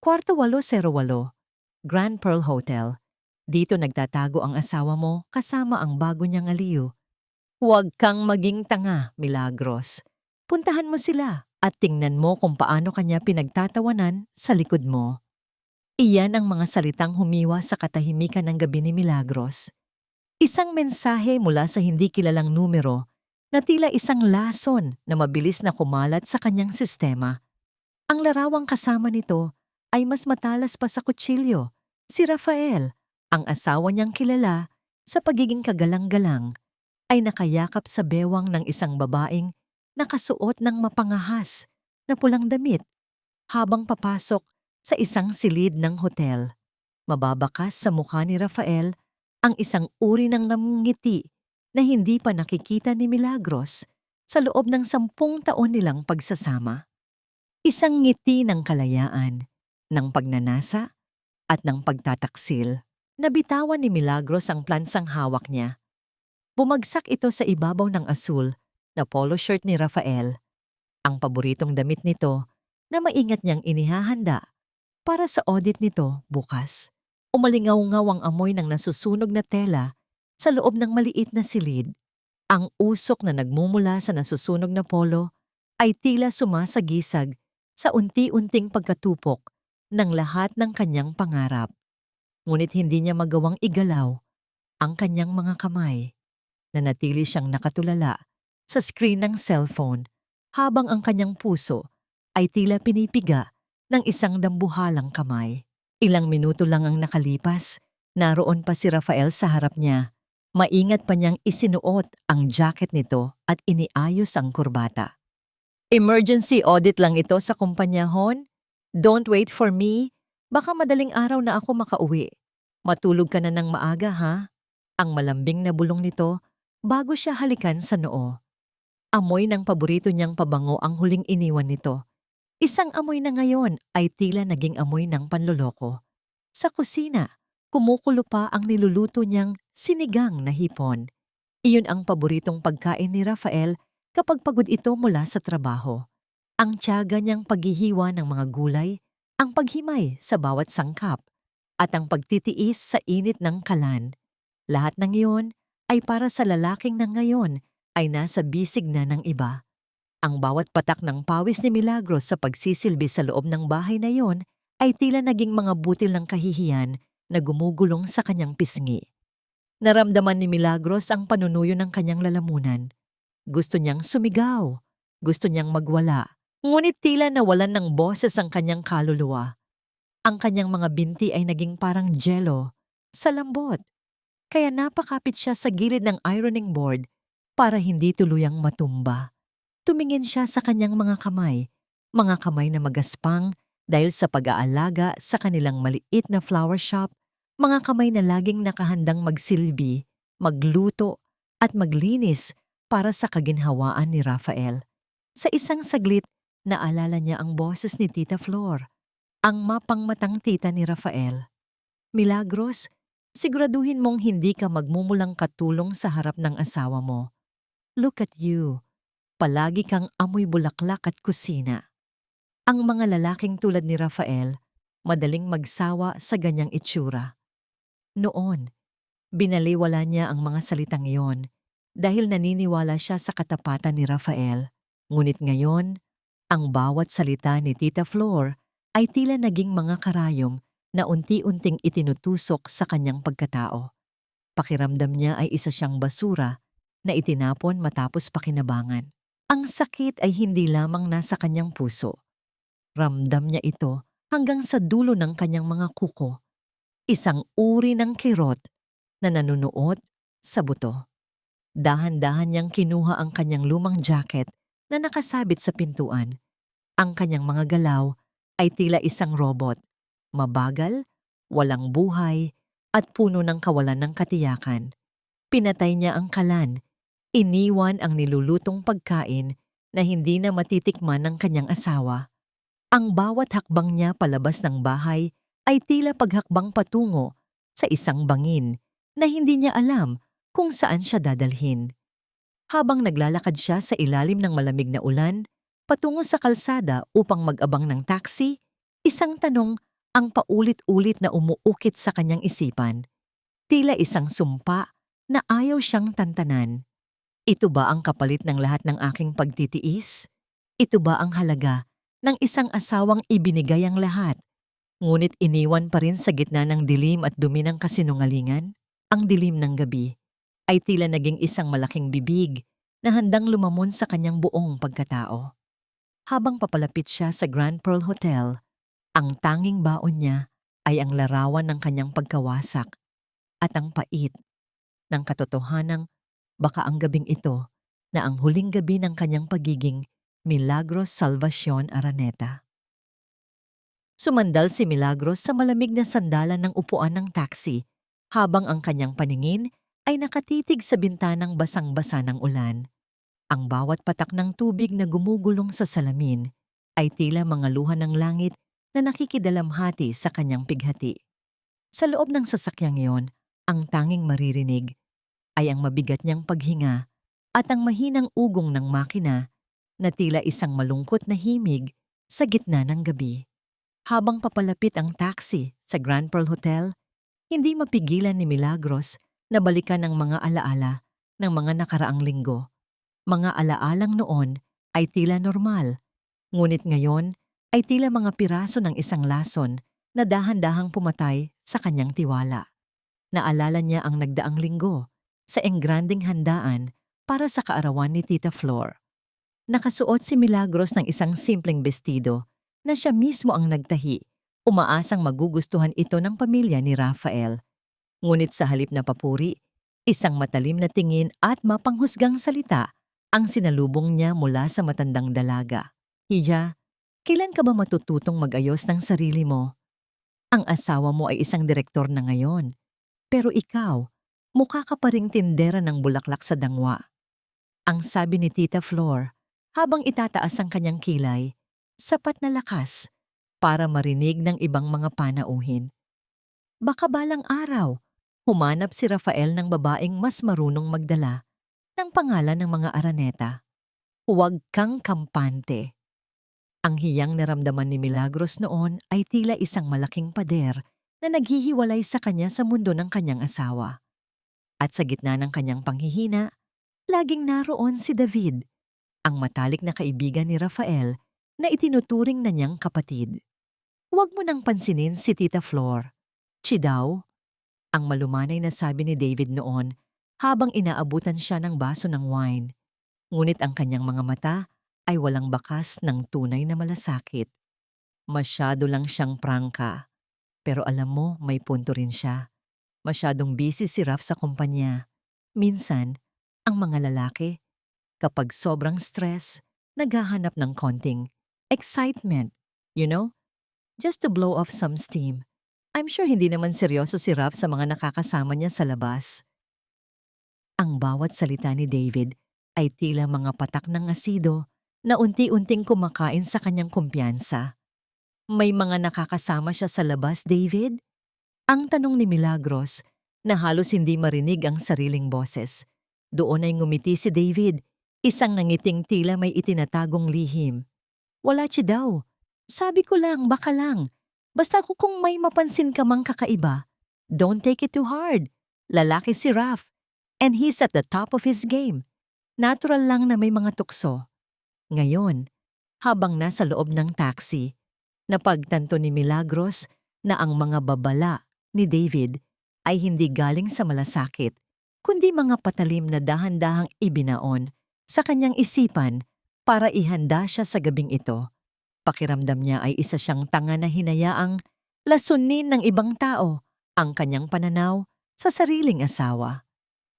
Kwarto 808, Grand Pearl Hotel. Dito nagtatago ang asawa mo kasama ang bago niyang aliw. Huwag kang maging tanga, Milagros. Puntahan mo sila at tingnan mo kung paano kanya pinagtatawanan sa likod mo. Iyan ang mga salitang humiwa sa katahimikan ng gabi ni Milagros. Isang mensahe mula sa hindi kilalang numero na tila isang lason na mabilis na kumalat sa kanyang sistema. Ang larawang kasama nito ay mas matalas pa sa kutsilyo, si Rafael, ang asawa niyang kilala sa pagiging kagalang-galang, ay nakayakap sa bewang ng isang babaeng nakasuot ng mapangahas na pulang damit habang papasok sa isang silid ng hotel. Mababakas sa mukha ni Rafael ang isang uri ng namngiti na hindi pa nakikita ni Milagros sa loob ng 10 taon nilang pagsasama. Isang ngiti ng kalayaan, ng pagnanasa, at ng pagtataksil. Nabitawan ni Milagros ang plansang hawak niya. Bumagsak ito sa ibabaw ng asul na polo shirt ni Rafael, ang paboritong damit nito na maingat niyang inihahanda para sa audit nito bukas. Umalingaw-ngaw ang amoy ng nasusunog na tela sa loob ng maliit na silid. Ang usok na nagmumula sa nasusunog na polo ay tila sumasagisag sa unti-unting pagkatupok ng lahat ng kanyang pangarap. Ngunit hindi niya magawang igalaw ang kanyang mga kamay. Nanatili siyang nakatulala sa screen ng cellphone habang ang kanyang puso ay tila pinipiga ng isang dambuhalang kamay. Ilang minuto lang ang nakalipas, naroon pa si Rafael sa harap niya. Maingat pa niyang isinuot ang jacket nito at iniayos ang kurbata. Emergency audit lang ito sa kumpanya, Hon. Don't wait for me. Baka madaling araw na ako makauwi. Matulog ka na ng maaga, ha? Ang malambing na bulong nito bago siya halikan sa noo. Amoy ng paborito niyang pabango ang huling iniwan nito. Isang amoy na ngayon ay tila naging amoy ng panloloko. Sa kusina, kumukulo pa ang niluluto niyang sinigang na hipon. Iyon ang paboritong pagkain ni Rafael kapag pagod ito mula sa trabaho. Ang tiyaga niyang paghihiwa ng mga gulay, ang paghimay sa bawat sangkap, at ang pagtitiis sa init ng kalan. Lahat ng iyon ay para sa lalaking na ngayon ay nasa bisig na ng iba. Ang bawat patak ng pawis ni Milagros sa pagsisilbi sa loob ng bahay na iyon ay tila naging mga butil ng kahihiyan na gumugulong sa kanyang pisngi. Naramdaman ni Milagros ang panunuyo ng kanyang lalamunan. Gusto niyang sumigaw, gusto niyang magwala, ngunit tila nawalan ng boses ang kanyang kaluluwa. Ang kanyang mga binti ay naging parang jelo, sa lambot. Kaya napakapit siya sa gilid ng ironing board para hindi tuluyang matumba. Tumingin siya sa kanyang mga kamay na magaspang dahil sa pag-aalaga sa kanilang maliit na flower shop, mga kamay na laging nakahandang magsilbi, magluto at maglinis para sa kaginhawaan ni Rafael. Sa isang saglit, naalala niya ang boses ni Tita Flor, ang mapangmatang tita ni Rafael. Milagros, siguraduhin mong hindi ka magmumulang katulong sa harap ng asawa mo. Look at you. Palagi kang amoy bulaklak at kusina. Ang mga lalaking tulad ni Rafael, madaling magsawa sa ganyang itsura. Noon, binaliwala niya ang mga salitang iyon dahil naniniwala siya sa katapatan ni Rafael. Ngunit ngayon, ang bawat salita ni Tita Flor ay tila naging mga karayom na unti-unting itinutusok sa kanyang pagkatao. Pakiramdam niya ay isa siyang basura na itinapon matapos pakinabangan. Ang sakit ay hindi lamang nasa kanyang puso. Ramdam niya ito hanggang sa dulo ng kanyang mga kuko. Isang uri ng kirot na nanunuot sa buto. Dahan-dahan niyang kinuha ang kanyang lumang jacket na nakasabit sa pintuan. Ang kanyang mga galaw ay tila isang robot. Mabagal, walang buhay, at puno ng kawalan ng katiyakan. Pinatay niya ang kalan. Iniwan ang nilulutong pagkain na hindi na matitikman ng kanyang asawa. Ang bawat hakbang niya palabas ng bahay ay tila paghakbang patungo sa isang bangin na hindi niya alam kung saan siya dadalhin. Habang naglalakad siya sa ilalim ng malamig na ulan, patungo sa kalsada upang mag-abang ng taxi, isang tanong ang paulit-ulit na umuukit sa kanyang isipan, tila isang sumpa na ayaw siyang tantanan. Ito ba ang kapalit ng lahat ng aking pagtitiis? Ito ba ang halaga ng isang asawang ibinigay ang lahat, ngunit iniwan pa rin sa gitna ng dilim at dumi ng kasinungalingan? Ang dilim ng gabi ay tila naging isang malaking bibig na handang lumamon sa kanyang buong pagkatao. Habang papalapit siya sa Grand Pearl Hotel, ang tanging baon niya ay ang larawan ng kanyang pagkawasak at ang pait ng katotohanang baka ang gabing ito na ang huling gabi ng kanyang pagiging Milagros Salvacion Araneta. Sumandal si Milagros sa malamig na sandalan ng upuan ng taxi habang ang kanyang paningin ay nakatitig sa bintanang basang-basa ng ulan. Ang bawat patak ng tubig na gumugulong sa salamin ay tila mga luha ng langit na nakikidalamhati sa kanyang pighati. Sa loob ng sasakyang yon, ang tanging maririnig ay ang mabigat niyang paghinga at ang mahinang ugong ng makina na tila isang malungkot na himig sa gitna ng gabi. Habang papalapit ang taxi sa Grand Pearl Hotel, hindi mapigilan ni Milagros na balikan ang mga alaala ng mga nakaraang linggo. Mga alaalang noon ay tila normal, ngunit ngayon ay tila mga piraso ng isang lason na dahan-dahang pumatay sa kanyang tiwala. Naalala niya ang nagdaang linggo sa engranding handaan para sa kaarawan ni Tita Flor. Nakasuot si Milagros ng isang simpleng bestido na siya mismo ang nagtahi, umaasang magugustuhan ito ng pamilya ni Rafael. Ngunit sa halip na papuri, isang matalim na tingin at mapanghusgang salita ang sinalubong niya mula sa matandang dalaga. Hija, kailan ka ba matututong mag-ayos ng sarili mo? Ang asawa mo ay isang direktor na ngayon, pero ikaw, mukha ka pa ring tindera ng bulaklak sa dangwa. Ang sabi ni Tita Flor habang itataas ang kanyang kilay, sapat na lakas para marinig ng ibang mga panauhin. Baka balang araw, humanap si Rafael ng babaeng mas marunong magdala ng pangalan ng mga Araneta. Huwag kang kampante. Ang hiyang naramdaman ni Milagros noon ay tila isang malaking pader na naghihiwalay sa kanya sa mundo ng kanyang asawa. At sa gitna ng kanyang panghihina, laging naroon si David, ang matalik na kaibigan ni Rafael na itinuturing na niyang kapatid. Huwag mo nang pansinin si Tita Flor. Chi daw, ang malumanay na sabi ni David noon habang inaabutan siya ng baso ng wine. Ngunit ang kanyang mga mata ay walang bakas ng tunay na malasakit. Masyado lang siyang prangka. Pero alam mo, may punto rin siya. Masyadong busy si Raf sa kumpanya. Minsan, ang mga lalaki, kapag sobrang stress, naghahanap ng konting excitement, just to blow off some steam. I'm sure hindi naman seryoso si Raf sa mga nakakasama niya sa labas. Ang bawat salita ni David ay tila mga patak ng asido na unti-unting kumakain sa kanyang kumpiyansa. May mga nakakasama siya sa labas, David? Ang tanong ni Milagros na halos hindi marinig ang sariling boses. Doon ay ngumiti si David, isang nangiting tila may itinatagong lihim. Wala chi daw. Sabi ko lang, baka lang. Basta kung may mapansin ka mang kakaiba, don't take it too hard. Lalaki si Raf, and he's at the top of his game. Natural lang na may mga tukso. Ngayon, habang nasa loob ng taxi, napagtanto ni Milagros na ang mga babala ni David ay hindi galing sa malasakit, kundi mga patalim na dahan-dahang ibinaon sa kanyang isipan para ihanda siya sa gabing ito. Pakiramdam niya ay isa siyang tanga na hinayaang lasunin ng ibang tao ang kanyang pananaw sa sariling asawa.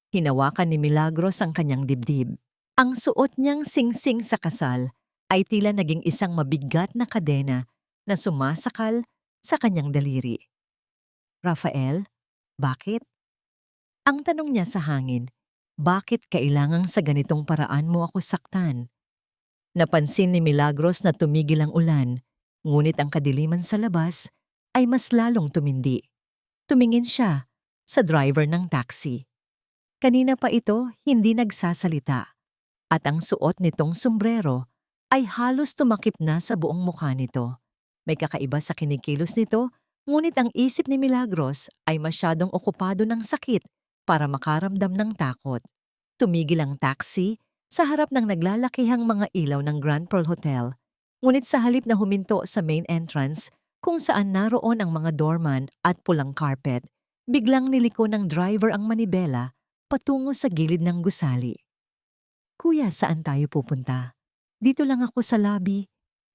Hinawakan ni Milagros ang kanyang dibdib. Ang suot niyang singsing sa kasal ay tila naging isang mabigat na kadena na sumasakal sa kanyang daliri. Rafael, bakit? Ang tanong niya sa hangin, bakit kailangang sa ganitong paraan mo ako saktan? Napansin ni Milagros na tumigil ang ulan, ngunit ang kadiliman sa labas ay mas lalong tumindi. Tumingin siya sa driver ng taxi. Kanina pa ito hindi nagsasalita at ang suot nitong sombrero ay halos tumakip na sa buong mukha nito. May kakaiba sa kinikilos nito Ngunit ang isip ni Milagros ay masyadong okupado ng sakit para makaramdam ng takot. Tumigil ang taxi sa harap ng naglalakihang mga ilaw ng Grand Pearl Hotel. Ngunit sa halip na huminto sa main entrance kung saan naroon ang mga doorman at pulang carpet, biglang niliko ng driver ang manibela patungo sa gilid ng gusali. "Kuya, saan tayo pupunta?" "Dito lang ako sa lobby,"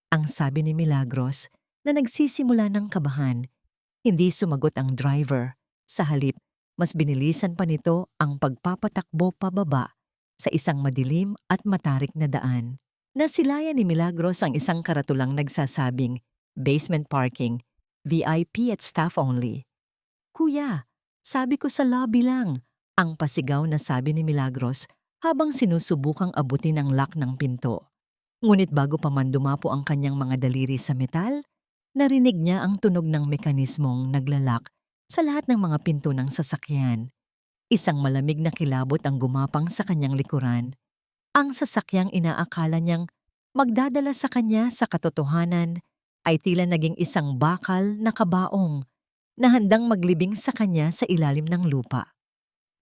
ang sabi ni Milagros na nagsisimula ng kabahan. Hindi sumagot ang driver. Sa halip, mas binilisan pa nito ang pagpapatakbo pababa sa isang madilim at matarik na daan. Nasilayan ni Milagros ang isang karatulang nagsasabing, "Basement parking, VIP at staff only." "Kuya, sabi ko sa lobby lang," ang pasigaw na sabi ni Milagros habang sinusubukang abutin ang lock ng pinto. Ngunit bago pa man dumapo ang kanyang mga daliri sa metal, narinig niya ang tunog ng mekanismong naglalak sa lahat ng mga pinto ng sasakyan. Isang malamig na kilabot ang gumapang sa kanyang likuran. Ang sasakyang inaakala niyang magdadala sa kanya sa katotohanan ay tila naging isang bakal na kabaong na handang maglibing sa kanya sa ilalim ng lupa.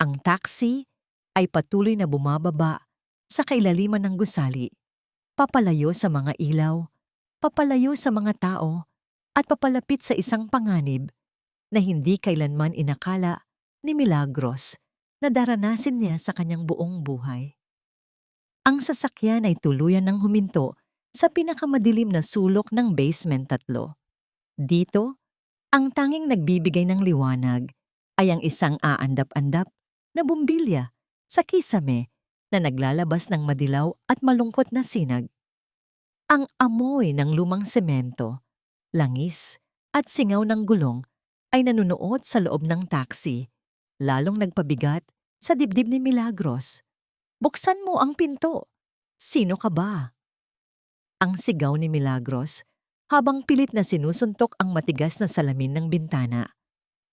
Ang taxi ay patuloy na bumababa sa kailaliman ng gusali, papalayo sa mga ilaw, papalayo sa mga tao, at papalapit sa isang panganib na hindi kailanman inakala ni Milagros na daranasin niya sa kanyang buong buhay. Ang sasakyan ay tuluyan ng huminto sa pinakamadilim na sulok ng basement 3. Dito, ang tanging nagbibigay ng liwanag ay ang isang aandap-andap na bumbilya sa kisame na naglalabas ng madilaw at malungkot na sinag. Ang amoy ng lumang semento, langis at singaw ng gulong ay nanunuot sa loob ng taxi, lalong nagpabigat sa dibdib ni Milagros. "Buksan mo ang pinto! Sino ka ba?" Ang sigaw ni Milagros habang pilit na sinusuntok ang matigas na salamin ng bintana.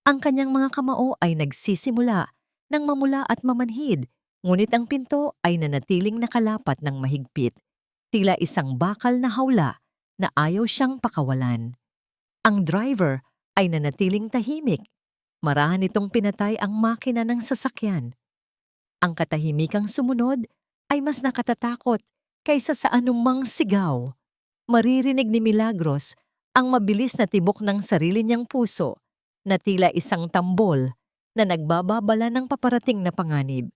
Ang kanyang mga kamao ay nagsisimula ng mamula at mamanhid, ngunit ang pinto ay nanatiling nakalapat ng mahigpit, tila isang bakal na hawla na ayaw siyang pakawalan. Ang driver ay nanatiling tahimik. Marahan nitong pinatay ang makina ng sasakyan. Ang katahimikang sumunod ay mas nakatatakot kaysa sa anumang sigaw. Maririnig ni Milagros ang mabilis na tibok ng sarili niyang puso na tila isang tambol na nagbababala ng paparating na panganib.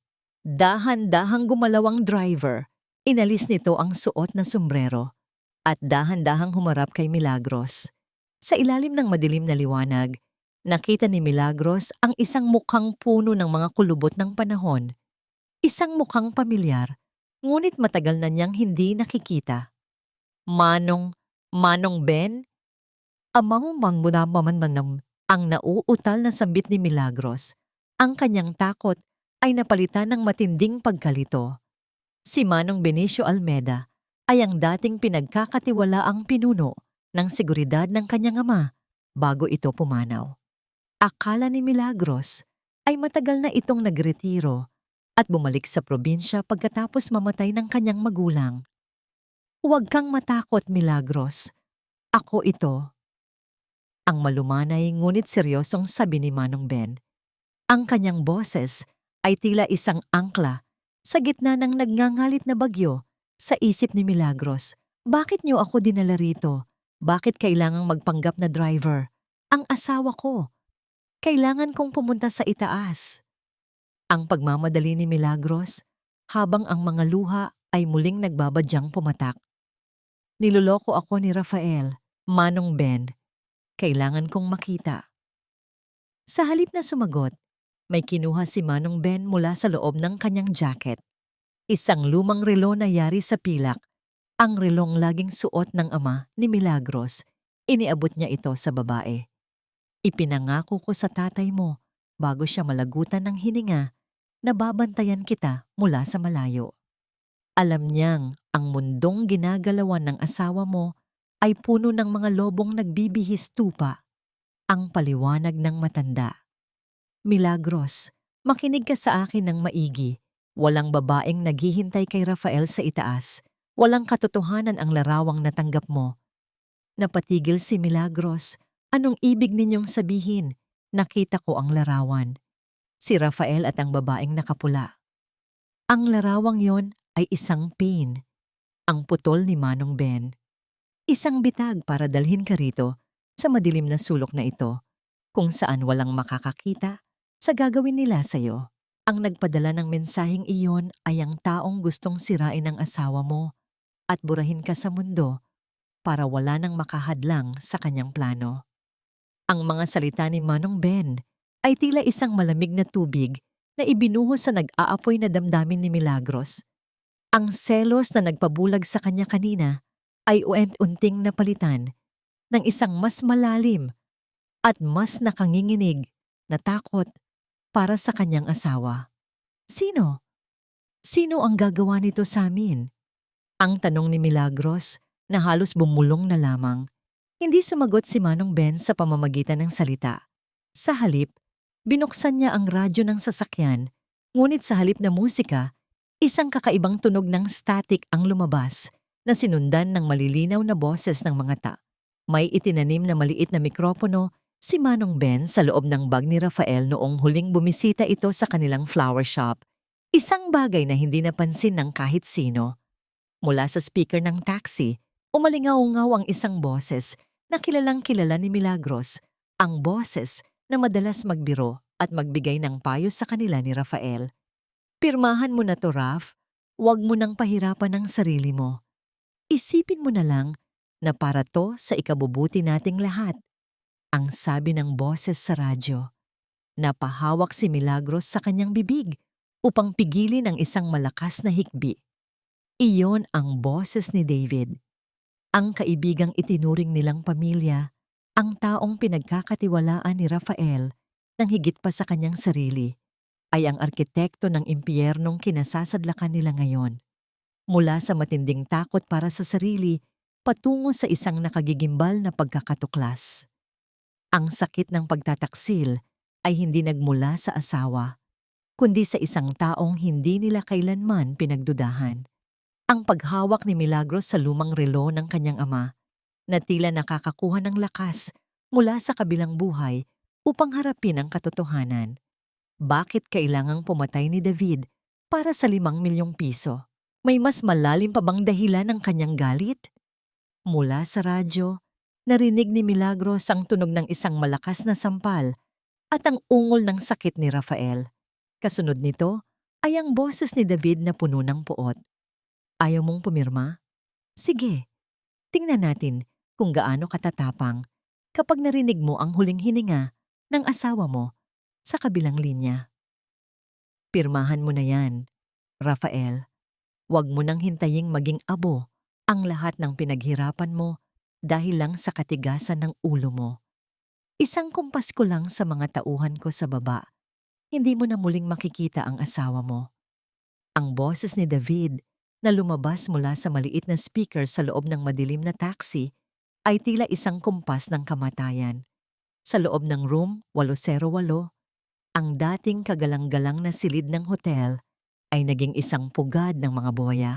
Dahan-dahang gumalaw ang driver. Inalis nito ang suot na sombrero at dahan-dahang humarap kay Milagros. Sa ilalim ng madilim na liwanag, nakita ni Milagros ang isang mukhang puno ng mga kulubot ng panahon. Isang mukhang pamilyar, ngunit matagal na niyang hindi nakikita. Manong Ben?" Amang mangmunamamanmanam ang nauutal na sambit ni Milagros. Ang kanyang takot ay napalitan ng matinding pagkalito. Si Manong Benicio Almeda ay ang dating pinagkakatiwalaang pinuno ng seguridad ng kanyang ama bago ito pumanaw. Akala ni Milagros ay matagal na itong nagretiro at bumalik sa probinsya pagkatapos mamatay ng kanyang magulang. "Huwag kang matakot, Milagros. Ako ito." Ang malumanay ngunit seryosong sabi ni Manong Ben. Ang kanyang boses ay tila isang angkla sa gitna ng nagngangalit na bagyo sa isip ni Milagros. "Bakit niyo ako dinala rito? Bakit kailangang magpanggap na driver? Ang asawa ko. Kailangan kong pumunta sa itaas." Ang pagmamadali ni Milagros habang ang mga luha ay muling nagbabadyang pumatak. "Niloloko ako ni Rafael, Manong Ben. Kailangan kong makita." Sa halip na sumagot, may kinuha si Manong Ben mula sa loob ng kanyang jacket. Isang lumang relo na yari sa pilak. Ang relong laging suot ng ama ni Milagros. Iniabot niya ito sa babae. "Ipinangako ko sa tatay mo bago siya malagutan ng hininga na babantayan kita mula sa malayo. Alam niyang ang mundong ginagalawan ng asawa mo ay puno ng mga lobong nagbibihis tupa." Ang paliwanag ng matanda. "Milagros, makinig ka sa akin ng maigi. Walang babaeng naghihintay kay Rafael sa itaas. Walang katotohanan ang larawang natanggap mo." Napatigil si Milagros Anong ibig ninyong sabihin? Nakita ko ang larawan. Si Rafael at ang babaeng nakapula. Ang larawang yon ay isang pain. Ang putol ni Manong Ben. Isang bitag para dalhin ka rito sa madilim na sulok na ito kung saan walang makakakita sa gagawin nila sa'yo. Ang nagpadala ng mensaheng iyon ay ang taong gustong sirain ang asawa mo at burahin ka sa mundo para wala nang makahadlang sa kanyang plano. Ang mga salita ni Manong Ben ay tila isang malamig na tubig na ibinuhos sa nag-aapoy na damdamin ni Milagros. Ang selos na nagpabulag sa kanya kanina ay uent-unting napalitan ng isang mas malalim at mas nakanginginig na takot para sa kanyang asawa. Sino? Sino ang gagawa nito sa amin? Ang tanong ni Milagros na halos bumulong na lamang. Hindi sumagot si Manong Ben sa pamamagitan ng salita. Sa halip, binuksan niya ang radyo ng sasakyan, ngunit sa halip na musika, isang kakaibang tunog ng static ang lumabas na sinundan ng malilinaw na boses ng mga may itinanim na maliit na mikropono si Manong Ben sa loob ng bag ni Rafael noong huling bumisita ito sa kanilang flower shop. Isang bagay na hindi napansin ng kahit sino. Mula sa speaker ng taxi, umalingaw-ngaw ang isang boses na kilalang-kilala ni Milagros, ang boses na madalas magbiro at magbigay ng payo sa kanila ni Rafael. Pirmahan mo na to, Raf. Huwag mo nang pahirapan ang sarili mo. Isipin mo na lang na para to sa ikabubuti nating lahat. Ang sabi ng boses sa radyo. Napahawak si Milagros sa kanyang bibig upang pigilin ang isang malakas na hikbi. Iyon ang boses ni David. Ang kaibigang itinuring nilang pamilya, ang taong pinagkakatiwalaan ni Rafael nang higit pa sa kanyang sarili, ay ang arkitekto ng impyernong kinasasadlakan nila ngayon. Mula sa matinding takot para sa sarili, patungo sa isang nakagigimbal na pagkakatuklas. Ang sakit ng pagtataksil ay hindi nagmula sa asawa, kundi sa isang taong hindi nila kailanman pinagdudahan. Ang paghawak ni Milagros sa lumang relo ng kanyang ama, na tila nakakakuha ng lakas mula sa kabilang buhay upang harapin ang katotohanan. Bakit kailangang pumatay ni David para sa 5 milyong piso? May mas malalim pa bang dahilan ng kanyang galit? Mula sa radyo, narinig ni Milagros ang tunog ng isang malakas na sampal at ang ungol ng sakit ni Rafael. Kasunod nito ay ang boses ni David na puno ng puot. Ayaw mong pumirma? Sige, tingnan natin kung gaano katatapang kapag narinig mo ang huling hininga ng asawa mo sa kabilang linya. Pirmahan mo na yan, Rafael. Huwag mo nang hintaying maging abo ang lahat ng pinaghirapan mo dahil lang sa katigasan ng ulo mo. Isang kumpas ko lang sa mga tauhan ko sa baba. Hindi mo na muling makikita ang asawa mo. Ang boses ni David na lumabas mula sa maliit na speaker sa loob ng madilim na taxi ay tila isang kumpas ng kamatayan. Sa loob ng room 808, ang dating kagalang-galang na silid ng hotel ay naging isang pugad ng mga buhaya.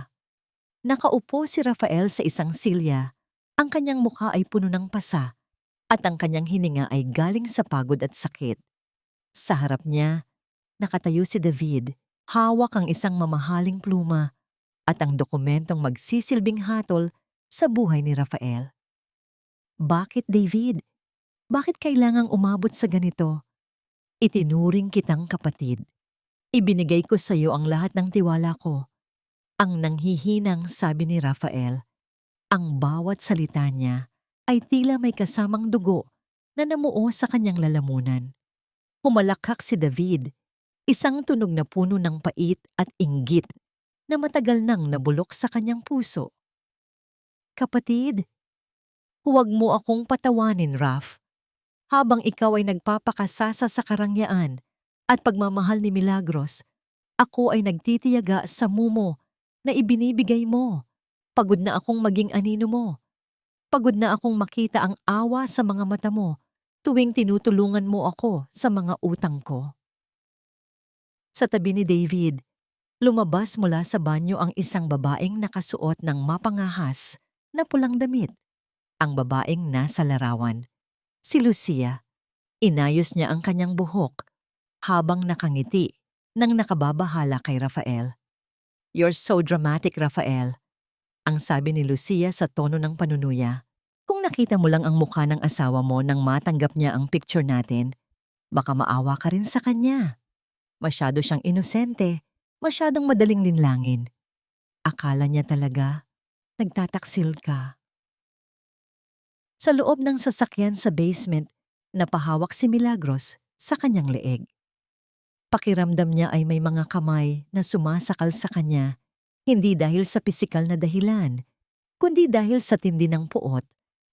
Nakaupo si Rafael sa isang silya, ang kanyang mukha ay puno ng pasa at ang kanyang hininga ay galing sa pagod at sakit. Sa harap niya, nakatayo si David, hawak ang isang mamahaling pluma at ang dokumentong magsisilbing hatol sa buhay ni Rafael. Bakit, David? Bakit kailangang umabot sa ganito? Itinuring kitang kapatid. Ibinigay ko sa iyo ang lahat ng tiwala ko. Ang nanghihinang sabi ni Rafael. Ang bawat salita niya ay tila may kasamang dugo na namuo sa kanyang lalamunan. Humalakhak si David, isang tunog na puno ng pait at inggit na matagal nang nabulok sa kanyang puso. Kapatid, huwag mo akong patawanin, Raf. Habang ikaw ay nagpapakasasa sa karangyaan at pagmamahal ni Milagros, ako ay nagtitiyaga sa mumo na ibinibigay mo. Pagod na akong maging anino mo. Pagod na akong makita ang awa sa mga mata mo tuwing tinutulungan mo ako sa mga utang ko. Sa tabi ni David, lumabas mula sa banyo ang isang babaeng nakasuot ng mapangahas na pulang damit. Ang babaeng nasa larawan. Si Lucia, inayos niya ang kanyang buhok habang nakangiti nang nakababahala kay Rafael. "You're so dramatic, Rafael," ang sabi ni Lucia sa tono ng panunuya. "Kung nakita mo lang ang mukha ng asawa mo nang matanggap niya ang picture natin, baka maawa ka rin sa kanya. Masyado siyang inosente, masyadong madaling linlangin. Akala niya talaga, nagtataksil ka." Sa loob ng sasakyan sa basement, napahawak si Milagros sa kanyang leeg. Pakiramdam niya ay may mga kamay na sumasakal sa kanya, hindi dahil sa pisikal na dahilan, kundi dahil sa tindi ng puot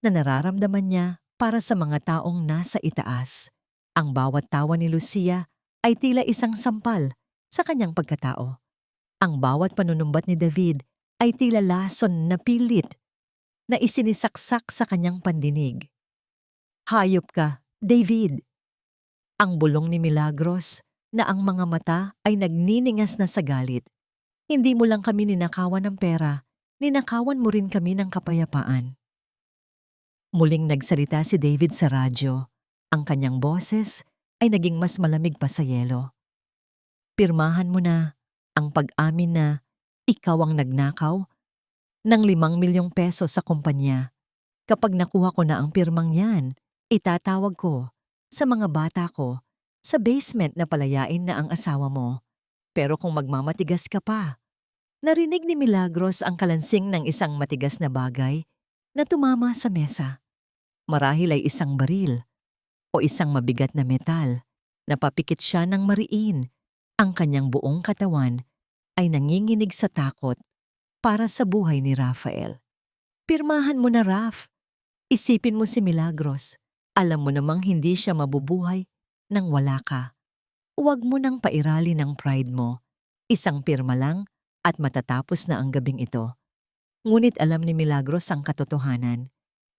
na nararamdaman niya para sa mga taong nasa itaas. Ang bawat tawa ni Lucia ay tila isang sampal sa kanyang pagkatao. Ang bawat panunumbat ni David ay tila lason na pilit na isinisaksak sa kanyang pandinig. "Hayop ka, David!" Ang bulong ni Milagros na ang mga mata ay nagniningas na sa galit. "Hindi mo lang kami ninakawan ng pera, ninakawan mo rin kami ng kapayapaan." Muling nagsalita si David sa radyo. Ang kanyang boses ay naging mas malamig pa sa yelo. "Pirmahan mo na ang pag-amin na ikaw ang nagnakaw ng 5 milyong peso sa kumpanya. Kapag nakuha ko na ang pirmang yan, itatawag ko sa mga bata ko sa basement na palayain na ang asawa mo. Pero kung magmamatigas ka pa." Narinig ni Milagros ang kalansing ng isang matigas na bagay na tumama sa mesa. Marahil ay isang baril o isang mabigat na metal. Napapikit siya ng mariin. Ang kanyang buong katawan ay nanginginig sa takot para sa buhay ni Rafael. "Pirmahan mo na, Raf. Isipin mo si Milagros. Alam mo namang hindi siya mabubuhay nang wala ka. Huwag mo nang pairali ng pride mo. Isang pirma lang at matatapos na ang gabing ito." Ngunit alam ni Milagros ang katotohanan.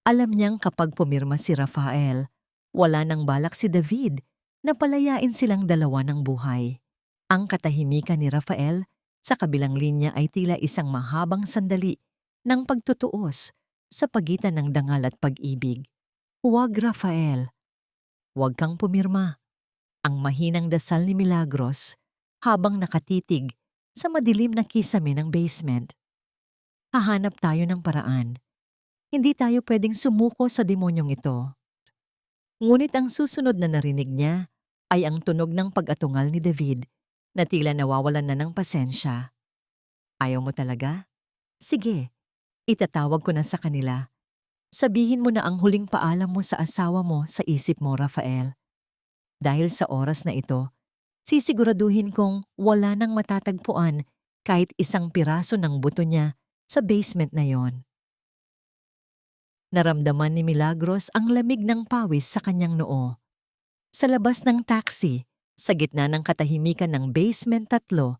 Alam niyang kapag pumirma si Rafael, wala nang balak si David na palayain silang dalawa ng buhay. Ang katahimikan ni Rafael sa kabilang linya ay tila isang mahabang sandali ng pagtutuos sa pagitan ng dangal at pag-ibig. "Huwag, Rafael. Huwag kang pumirma." Ang mahinang dasal ni Milagros habang nakatitig sa madilim na kisame ng basement. "Hahanap tayo ng paraan. Hindi tayo pwedeng sumuko sa demonyong ito." Ngunit ang susunod na narinig niya ay ang tunog ng pag-atungal ni David na tila nawawalan na ng pasensya. "Ayaw mo talaga? Sige, itatawag ko na sa kanila. Sabihin mo na ang huling paalam mo sa asawa mo sa isip mo, Rafael. Dahil sa oras na ito, sisiguraduhin kong wala nang matatagpuan kahit isang piraso ng buto niya sa basement na yon." Naramdaman ni Milagros ang lamig ng pawis sa kanyang noo. Sa labas ng taxi, sa gitna ng katahimikan ng basement 3,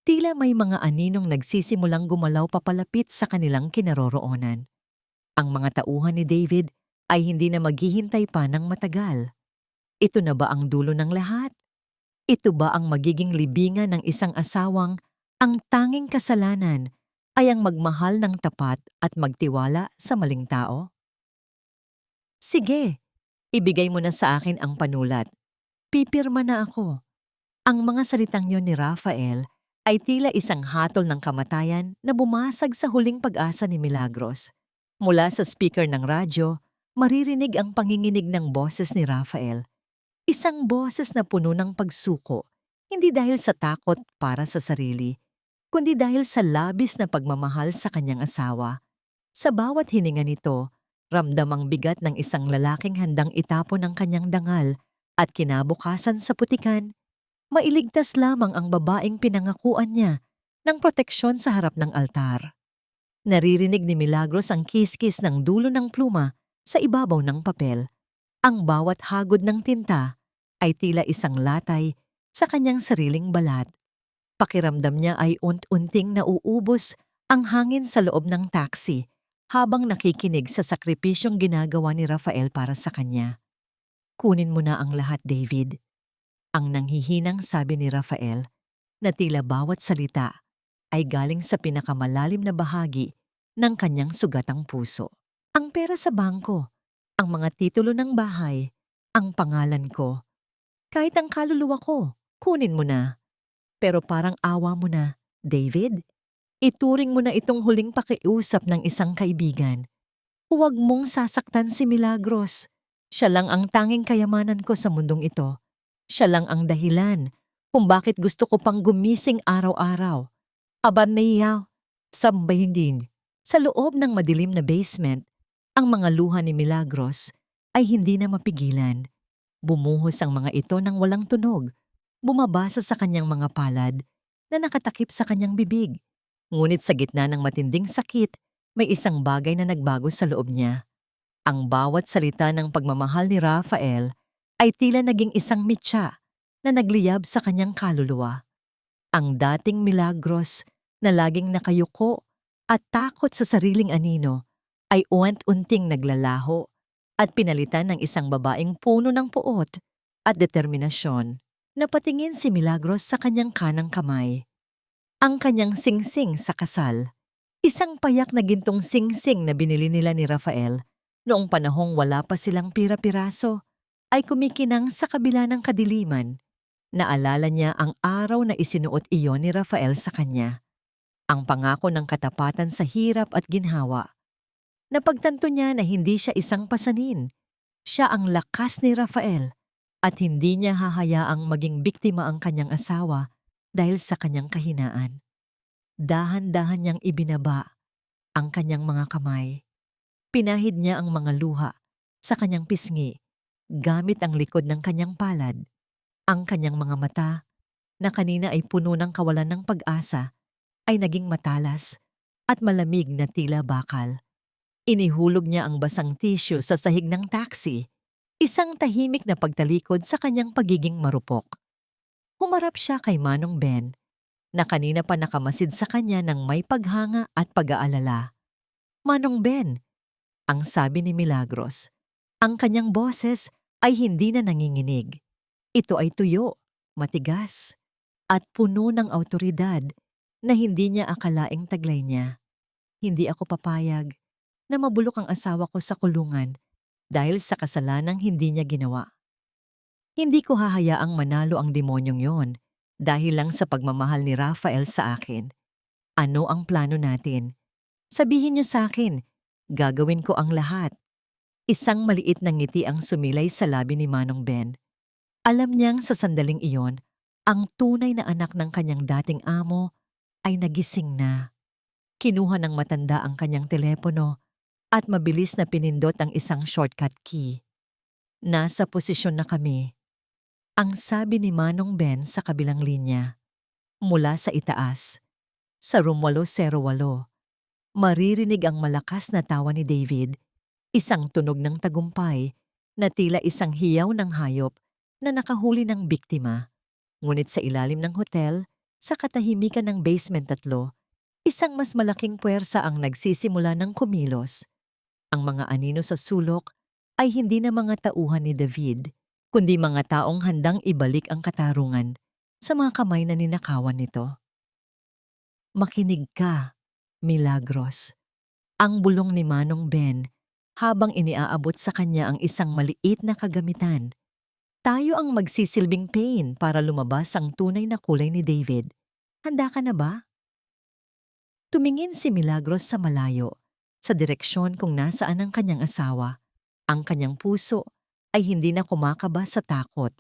tila may mga aninong nagsisimulang gumalaw papalapit sa kanilang kinaroroonan. Ang mga tauhan ni David ay hindi na maghihintay pa ng matagal. Ito na ba ang dulo ng lahat? Ito ba ang magiging libingan ng isang asawang ang tanging kasalanan ay ang magmahal ng tapat at magtiwala sa maling tao? "Sige, ibigay mo na sa akin ang panulat. Pipirma na ako." Ang mga salitang yon ni Rafael ay tila isang hatol ng kamatayan na bumasag sa huling pag-asa ni Milagros. Mula sa speaker ng radyo, maririnig ang panginginig ng boses ni Rafael. Isang boses na puno ng pagsuko, hindi dahil sa takot para sa sarili, kundi dahil sa labis na pagmamahal sa kanyang asawa. Sa bawat hininga nito, ramdam ang bigat ng isang lalaking handang itapon ang kanyang dangal at kinabukasan sa putikan, mailigtas lamang ang babaeng pinangakuan niya ng proteksyon sa harap ng altar. Naririnig ni Milagros ang kiskis ng dulo ng pluma sa ibabaw ng papel. Ang bawat hagod ng tinta ay tila isang latay sa kanyang sariling balat. Pakiramdam niya ay unt-unting nauubos ang hangin sa loob ng taxi habang nakikinig sa sakripisyong ginagawa ni Rafael para sa kanya. "Kunin mo na ang lahat, David." Ang nanghihinang sabi ni Rafael na tila bawat salita ay galing sa pinakamalalim na bahagi ng kanyang sugatang puso. "Ang pera sa bangko, ang mga titulo ng bahay, ang pangalan ko. Kahit ang kaluluwa ko, kunin mo na. Pero parang awa mo na, David. Ituring mo na itong huling pakiusap ng isang kaibigan. Huwag mong sasaktan si Milagros. Siya lang ang tanging kayamanan ko sa mundong ito. Siya lang ang dahilan kung bakit gusto ko pang gumising araw-araw. Aban naiyaw, sambahin din. Sa loob ng madilim na basement, ang mga luha ni Milagros ay hindi na mapigilan. Bumuhos ang mga ito ng walang tunog. Bumabasa sa kanyang mga palad na nakatakip sa kanyang bibig. Ngunit sa gitna ng matinding sakit, may isang bagay na nagbago sa loob niya. Ang bawat salita ng pagmamahal ni Rafael ay tila naging isang mitya na nagliyab sa kanyang kaluluwa. Ang dating Milagros na laging nakayuko at takot sa sariling anino ay unti-unting naglalaho at pinalitan ng isang babaeng puno ng puot at determinasyon. Napatingin si Milagros sa kanyang kanang kamay. Ang kanyang singsing sa kasal. Isang payak na gintong singsing na binili nila ni Rafael noong panahong wala pa silang pira-piraso ay kumikinang sa kabila ng kadiliman. Naalala niya ang araw na isinuot iyon ni Rafael sa kanya. Ang pangako ng katapatan sa hirap at ginhawa. Napagtanto niya na hindi siya isang pasanin. Siya ang lakas ni Rafael at hindi niya hahayaang maging biktima ang kanyang asawa dahil sa kanyang kahinaan. Dahan-dahan niyang ibinaba ang kanyang mga kamay. Pinahid niya ang mga luha sa kanyang pisngi gamit ang likod ng kanyang palad. Ang kanyang mga mata, na kanina ay puno ng kawalan ng pag-asa, ay naging matalas at malamig na tila bakal. Inihulog niya ang basang tissue sa sahig ng taxi, isang tahimik na pagtalikod sa kanyang pagiging marupok. Humarap siya kay Manong Ben, na kanina pa nakamasid sa kanya ng may paghanga at pag-aalala. Manong Ben, ang sabi ni Milagros, ang kanyang boses ay hindi na nanginginig. Ito ay tuyo, matigas, at puno ng awtoridad na hindi niya akalaing taglay niya. Hindi ako papayag na mabulok ang asawa ko sa kulungan dahil sa kasalanang hindi niya ginawa. Hindi ko hahayaang manalo ang demonyong yon dahil lang sa pagmamahal ni Rafael sa akin. Ano ang plano natin? Sabihin niyo sa akin, gagawin ko ang lahat. Isang maliit na ngiti ang sumilay sa labi ni Manong Ben. Alam niyang sa sandaling iyon, ang tunay na anak ng kanyang dating amo ay nagising na. Kinuha ng matanda ang kanyang telepono at mabilis na pinindot ang isang shortcut key. Nasa posisyon na kami. Ang sabi ni Manong Ben sa kabilang linya. Mula sa itaas, sa room 808, maririnig ang malakas na tawa ni David, isang tunog ng tagumpay na tila isang hiyaw ng hayop na nakahuli ng biktima. Ngunit sa ilalim ng hotel, sa katahimikan ng basement 3, isang mas malaking puwersa ang nagsisimula ng kumilos. Ang mga anino sa sulok ay hindi na mga tauhan ni David, kundi mga taong handang ibalik ang katarungan sa mga kamay na ninakawan nito. Makinig ka, Milagros. Ang bulong ni Manong Ben habang iniaabot sa kanya ang isang maliit na kagamitan. Tayo ang magsisilbing pain para lumabas ang tunay na kulay ni David. Handa ka na ba? Tumingin si Milagros sa malayo, sa direksyon kung nasaan ang kanyang asawa. Ang kanyang puso ay hindi na kumakaba sa takot,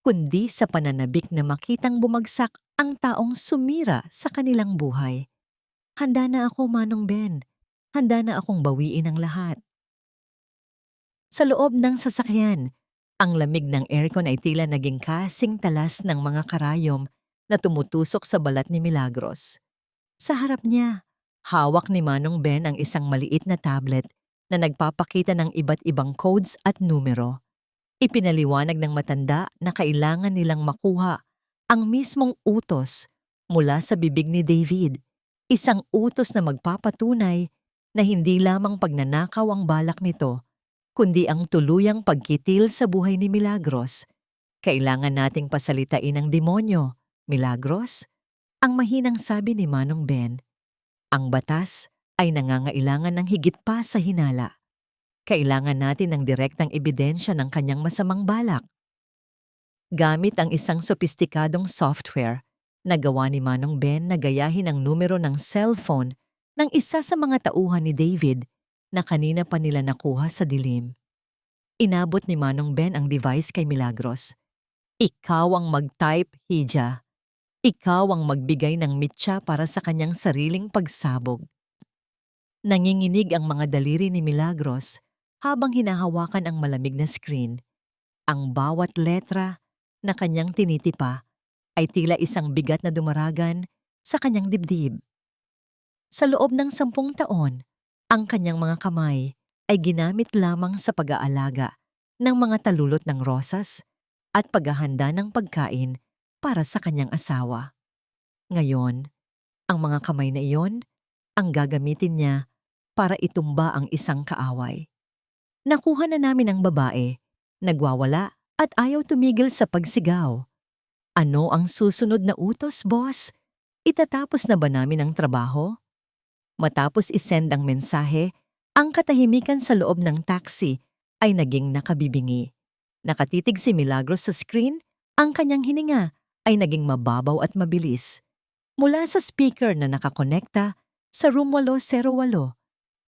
kundi sa pananabik na makitang bumagsak ang taong sumira sa kanilang buhay. Handa na ako, Manong Ben. Handa na akong bawiin ang lahat. Sa loob ng sasakyan, ang lamig ng aircon ay tila naging kasing talas ng mga karayom na tumutusok sa balat ni Milagros. Sa harap niya, hawak ni Manong Ben ang isang maliit na tablet na nagpapakita ng iba't ibang codes at numero. Ipinaliwanag ng matanda na kailangan nilang makuha ang mismong utos mula sa bibig ni David, isang utos na magpapatunay na hindi lamang pagnanakaw ang balak nito, kundi ang tuluyang pagkitil sa buhay ni Milagros. Kailangan nating pasalitain ang demonyo, Milagros, ang mahinang sabi ni Manong Ben. Ang batas ay nangangailangan ng higit pa sa hinala. Kailangan natin ng direktang ebidensya ng kanyang masamang balak. Gamit ang isang sopistikadong software, nagawa ni Manong Ben na gayahin ang numero ng cellphone ng isa sa mga tauhan ni David na kanina pa nila nakuha sa dilim. Inabot ni Manong Ben ang device kay Milagros. Ikaw ang mag-type, Hija. Ikaw ang magbigay ng mitya para sa kanyang sariling pagsabog. Nanginginig ang mga daliri ni Milagros habang hinahawakan ang malamig na screen. Ang bawat letra na kanyang tinitipa ay tila isang bigat na dumaragan sa kanyang dibdib. Sa loob ng 10 taon, ang kanyang mga kamay ay ginamit lamang sa pag-aalaga ng mga talulot ng rosas at paghahanda ng pagkain para sa kanyang asawa. Ngayon, ang mga kamay na iyon ang gagamitin niya para itumba ang isang kaaway. Nakuha na namin ang babae, nagwawala at ayaw tumigil sa pagsigaw. Ano ang susunod na utos, boss? Itatapos na ba namin ang trabaho? Matapos isend ang mensahe, ang katahimikan sa loob ng taxi ay naging nakabibingi. Nakatitig si Milagros sa screen, ang kanyang hininga ay naging mababaw at mabilis. Mula sa speaker na nakakonekta sa room 808,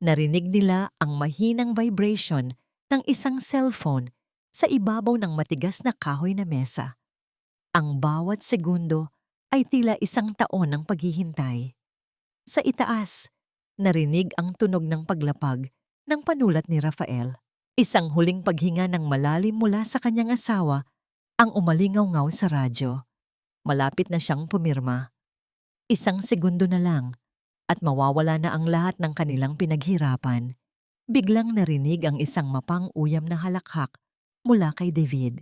narinig nila ang mahinang vibration ng isang cellphone sa ibabaw ng matigas na kahoy na mesa. Ang bawat segundo ay tila 1 taon ng paghihintay. Sa itaas, narinig ang tunog ng paglapag ng panulat ni Rafael. Isang huling paghinga ng malalim mula sa kanyang asawa ang umalingaw-ngaw sa radyo. Malapit na siyang pumirma. 1 segundo na lang at mawawala na ang lahat ng kanilang pinaghirapan. Biglang narinig ang isang mapang-uyam na halakhak mula kay David.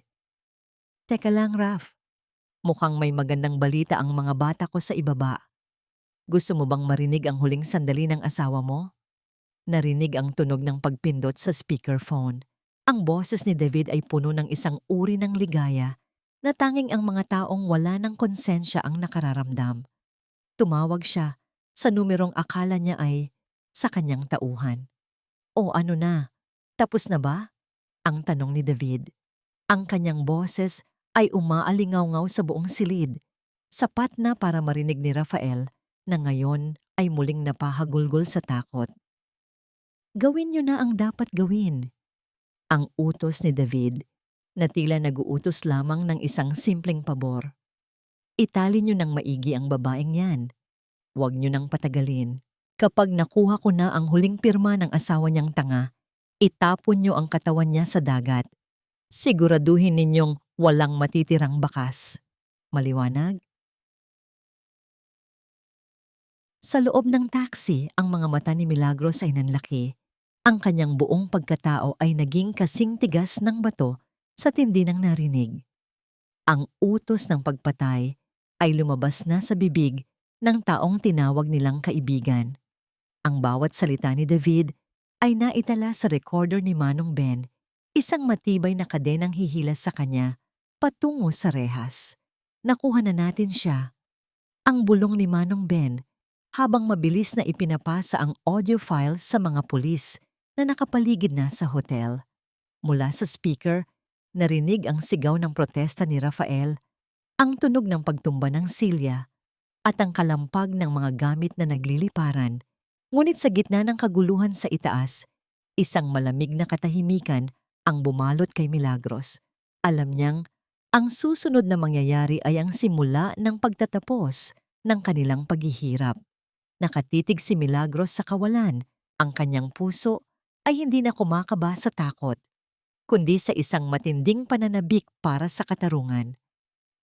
Teka lang, Raf. Mukhang may magandang balita ang mga bata ko sa ibaba. Gusto mo bang marinig ang huling sandali ng asawa mo? Narinig ang tunog ng pagpindot sa speakerphone. Ang boses ni David ay puno ng isang uri ng ligaya na tanging ang mga taong wala ng konsensya ang nakararamdam. Tumawag siya sa numerong akala niya ay sa kanyang tauhan. O ano na? Tapos na ba? Ang tanong ni David. Ang kanyang boses ay umaalingaw-ngaw sa buong silid, sapat na para marinig ni Rafael na ngayon ay muling napahagulgol sa takot. Gawin niyo na ang dapat gawin. Ang utos ni David na tila nag-uutos lamang ng isang simpleng pabor. Itali niyo ng maigi ang babaeng yan. Huwag niyo nang patagalin. Kapag nakuha ko na ang huling pirma ng asawa niyang tanga, itapon niyo ang katawan niya sa dagat. Siguraduhin ninyong walang matitirang bakas. Maliwanag? Sa loob ng taxi, ang mga mata ni Milagros ay nanlaki. Ang kanyang buong pagkatao ay naging kasing tigas ng bato sa tindi ng narinig. Ang utos ng pagpatay ay lumabas na sa bibig ng taong tinawag nilang kaibigan. Ang bawat salita ni David ay naitala sa recorder ni Manong Ben, isang matibay na kadenang hihilas sa kanya patungo sa rehas. Nakuha na natin siya. Ang bulong ni Manong Ben habang mabilis na ipinapasa ang audio file sa mga pulis na nakapaligid na sa hotel. Mula sa speaker, narinig ang sigaw ng protesta ni Rafael, ang tunog ng pagtumba ng silya, at ang kalampag ng mga gamit na nagliliparan. Ngunit sa gitna ng kaguluhan sa itaas, isang malamig na katahimikan ang bumalot kay Milagros. Alam niyang ang susunod na mangyayari ay ang simula ng pagtatapos ng kanilang paghihirap. Nakatitig si Milagros sa kawalan. Ang kanyang puso ay hindi na kumakaba sa takot, kundi sa isang matinding pananabik para sa katarungan.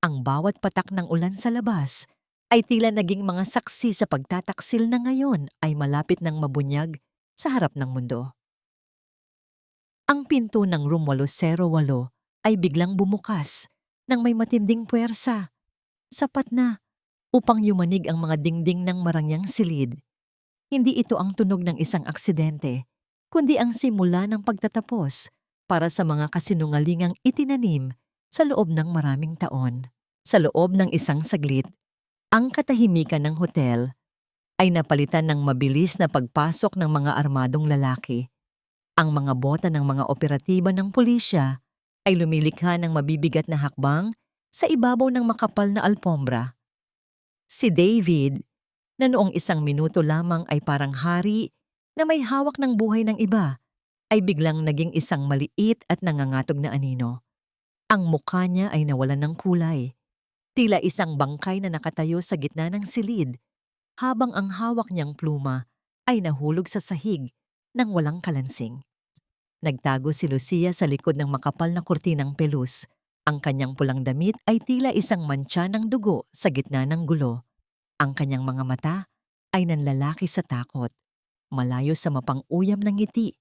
Ang bawat patak ng ulan sa labas ay tila naging mga saksi sa pagtataksil na ngayon ay malapit ng mabunyag sa harap ng mundo. Ang pinto ng room 808 ay biglang bumukas nang may matinding puwersa. Sapat na upang yumanig ang mga dingding ng marangyang silid. Hindi ito ang tunog ng isang aksidente, kundi ang simula ng pagtatapos para sa mga kasinungalingang itinanim sa loob ng maraming taon. Sa loob ng isang saglit, ang katahimikan ng hotel ay napalitan ng mabilis na pagpasok ng mga armadong lalaki. Ang mga bota ng mga operatiba ng pulisya ay lumilikha ng mabibigat na hakbang sa ibabaw ng makapal na alpombra. Si David, na noong 1 minuto lamang ay parang hari na may hawak ng buhay ng iba, ay biglang naging isang maliit at nangangatog na anino. Ang mukha niya ay nawalan ng kulay. Tila isang bangkay na nakatayo sa gitna ng silid, habang ang hawak niyang pluma ay nahulog sa sahig ng walang kalansing. Nagtago si Lucia sa likod ng makapal na kurtinang pelus. Ang kanyang pulang damit ay tila isang mantsa ng dugo sa gitna ng gulo. Ang kanyang mga mata ay nanlalaki sa takot, malayo sa mapang-uyam ng ngiti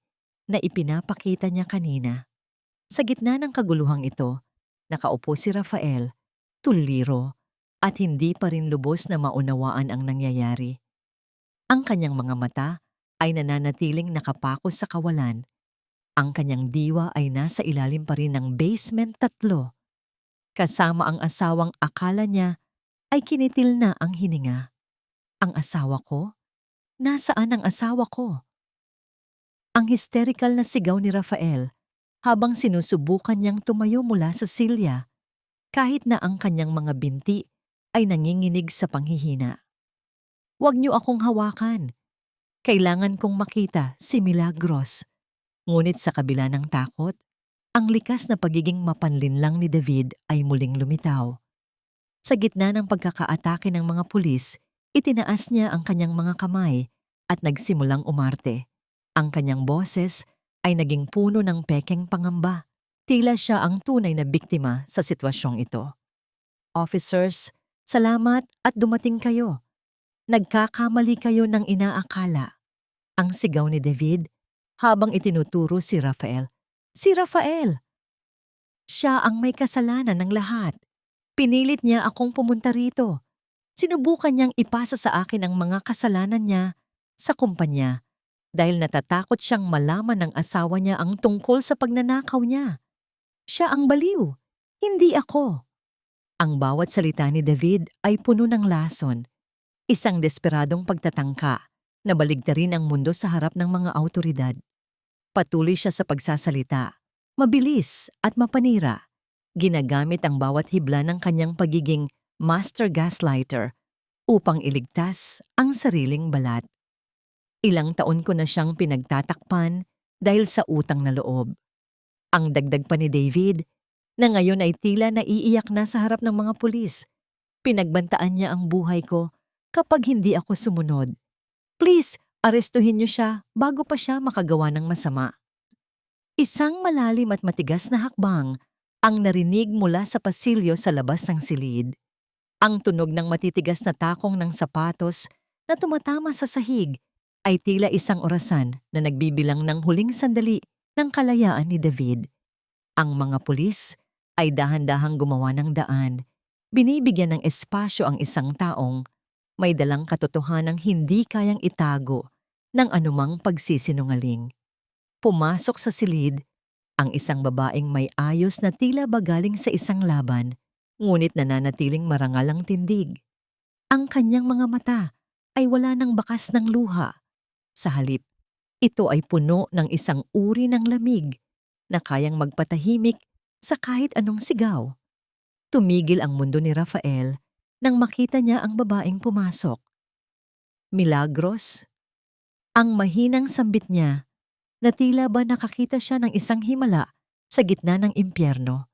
na ipinapakita niya kanina. Sa gitna ng kaguluhang ito, nakaupo si Rafael, tuliro, at hindi pa rin lubos na maunawaan ang nangyayari. Ang kanyang mga mata ay nananatiling nakapako sa kawalan. Ang kanyang diwa ay nasa ilalim pa rin ng basement 3. Kasama ang asawang akala niya ay kinitil na ang hininga. Ang asawa ko? Nasaan ang asawa ko? Ang hysterical na sigaw ni Rafael habang sinusubukan niyang tumayo mula sa silya, kahit na ang kanyang mga binti ay nanginginig sa panghihina. "Huwag niyo akong hawakan. Kailangan kong makita si Milagros." Ngunit sa kabila ng takot, ang likas na pagiging mapanlinlang ni David ay muling lumitaw. Sa gitna ng pagkakaatake ng mga pulis, itinaas niya ang kanyang mga kamay at nagsimulang umarte. Ang kanyang boses ay naging puno ng pekeng pangamba. Tila siya ang tunay na biktima sa sitwasyong ito. "Officers, salamat at dumating kayo. Nagkakamali kayo ng inaakala." Ang sigaw ni David habang itinuturo si Rafael. Si Rafael! Siya ang may kasalanan ng lahat. Pinilit niya akong pumunta rito. Sinubukan niyang ipasa sa akin ang mga kasalanan niya sa kumpanya dahil natatakot siyang malaman ng asawa niya ang tungkol sa pagnanakaw niya. Siya ang baliw, hindi ako. Ang bawat salita ni David ay puno ng lason, isang desperadong pagtatangka na baligtarin ang mundo sa harap ng mga awtoridad. Patuloy siya sa pagsasalita, mabilis at mapanira. Ginagamit ang bawat hibla ng kanyang pagiging master gaslighter upang iligtas ang sariling balat. Ilang taon ko na siyang pinagtatakpan dahil sa utang na loob. Ang dagdag pa ni David, na ngayon ay tila naiiyak na sa harap ng mga pulis. Pinagbantaan niya ang buhay ko kapag hindi ako sumunod. "Please, arestuhin niyo siya bago pa siya makagawa ng masama." Isang malalim at matigas na hakbang ang narinig mula sa pasilyo sa labas ng silid. Ang tunog ng matitigas na takong ng sapatos na tumatama sa sahig ay tila isang orasan na nagbibilang ng huling sandali ng kalayaan ni David. Ang mga pulis ay dahan-dahang gumawa ng daan. Binibigyan ng espasyo ang isang taong may dalang katotohanang hindi kayang itago ng anumang pagsisinungaling. Pumasok sa silid ang isang babaeng may ayos na tila ba galing sa isang laban, ngunit nananatiling marangal ang tindig. Ang kanyang mga mata ay wala ng bakas ng luha. Sa halip, ito ay puno ng isang uri ng lamig na kayang magpatahimik sa kahit anong sigaw. Tumigil ang mundo ni Rafael nang makita niya ang babaeng pumasok. "Milagros?" Ang mahinang sambit niya na tila ba nakakita siya ng isang himala sa gitna ng impyerno.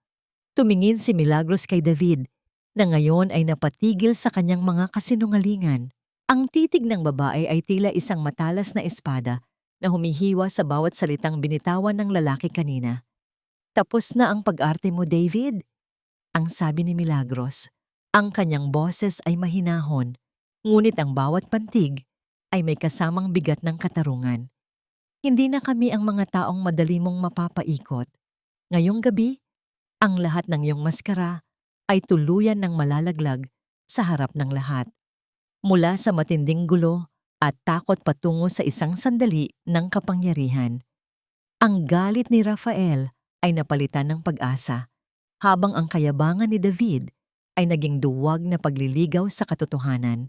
Tumingin si Milagros kay David na ngayon ay napatigil sa kanyang mga kasinungalingan. Ang titig ng babae ay tila isang matalas na espada na humihiwa sa bawat salitang binitawan ng lalaki kanina. "Tapos na ang pag-arte mo, David?" ang sabi ni Milagros. Ang kanyang boses ay mahinahon, ngunit ang bawat pantig ay may kasamang bigat ng katarungan. "Hindi na kami ang mga taong madali mong mapapaikot. Ngayong gabi, ang lahat ng iyong maskara ay tuluyan ng malalaglag sa harap ng lahat." Mula sa matinding gulo at takot patungo sa isang sandali ng kapangyarihan, ang galit ni Rafael ay napalitan ng pag-asa, habang ang kayabangan ni David ay naging duwag na pagliligaw sa katotohanan.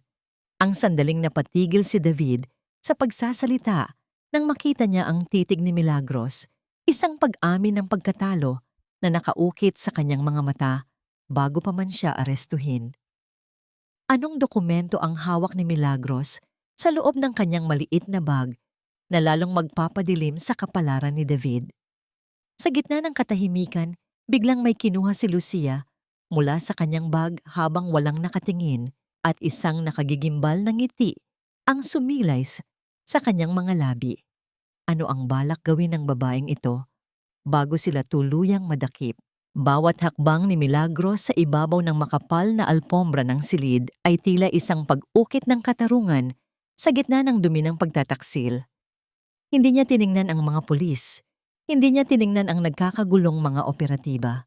Ang sandaling napatigil si David sa pagsasalita Nang makita niya ang titig ni Milagros, isang pag-amin ng pagkatalo na nakaukit sa kanyang mga mata bago pa man siya arestuhin. Anong dokumento ang hawak ni Milagros sa loob ng kanyang maliit na bag na lalong magpapadilim sa kapalaran ni David? Sa gitna ng katahimikan, biglang may kinuha si Lucia mula sa kanyang bag habang walang nakatingin at isang nakagigimbal na ngiti ang sumilay sa kanyang mga labi. Ano ang balak gawin ng babaeng ito bago sila tuluyang madakip? Bawat hakbang ni Milagros sa ibabaw ng makapal na alpombra ng silid ay tila isang pag-ukit ng katarungan sa gitna ng dumi ng pagtataksil. Hindi niya tiningnan ang mga pulis. Hindi niya tiningnan ang nagkakagulong mga operatiba.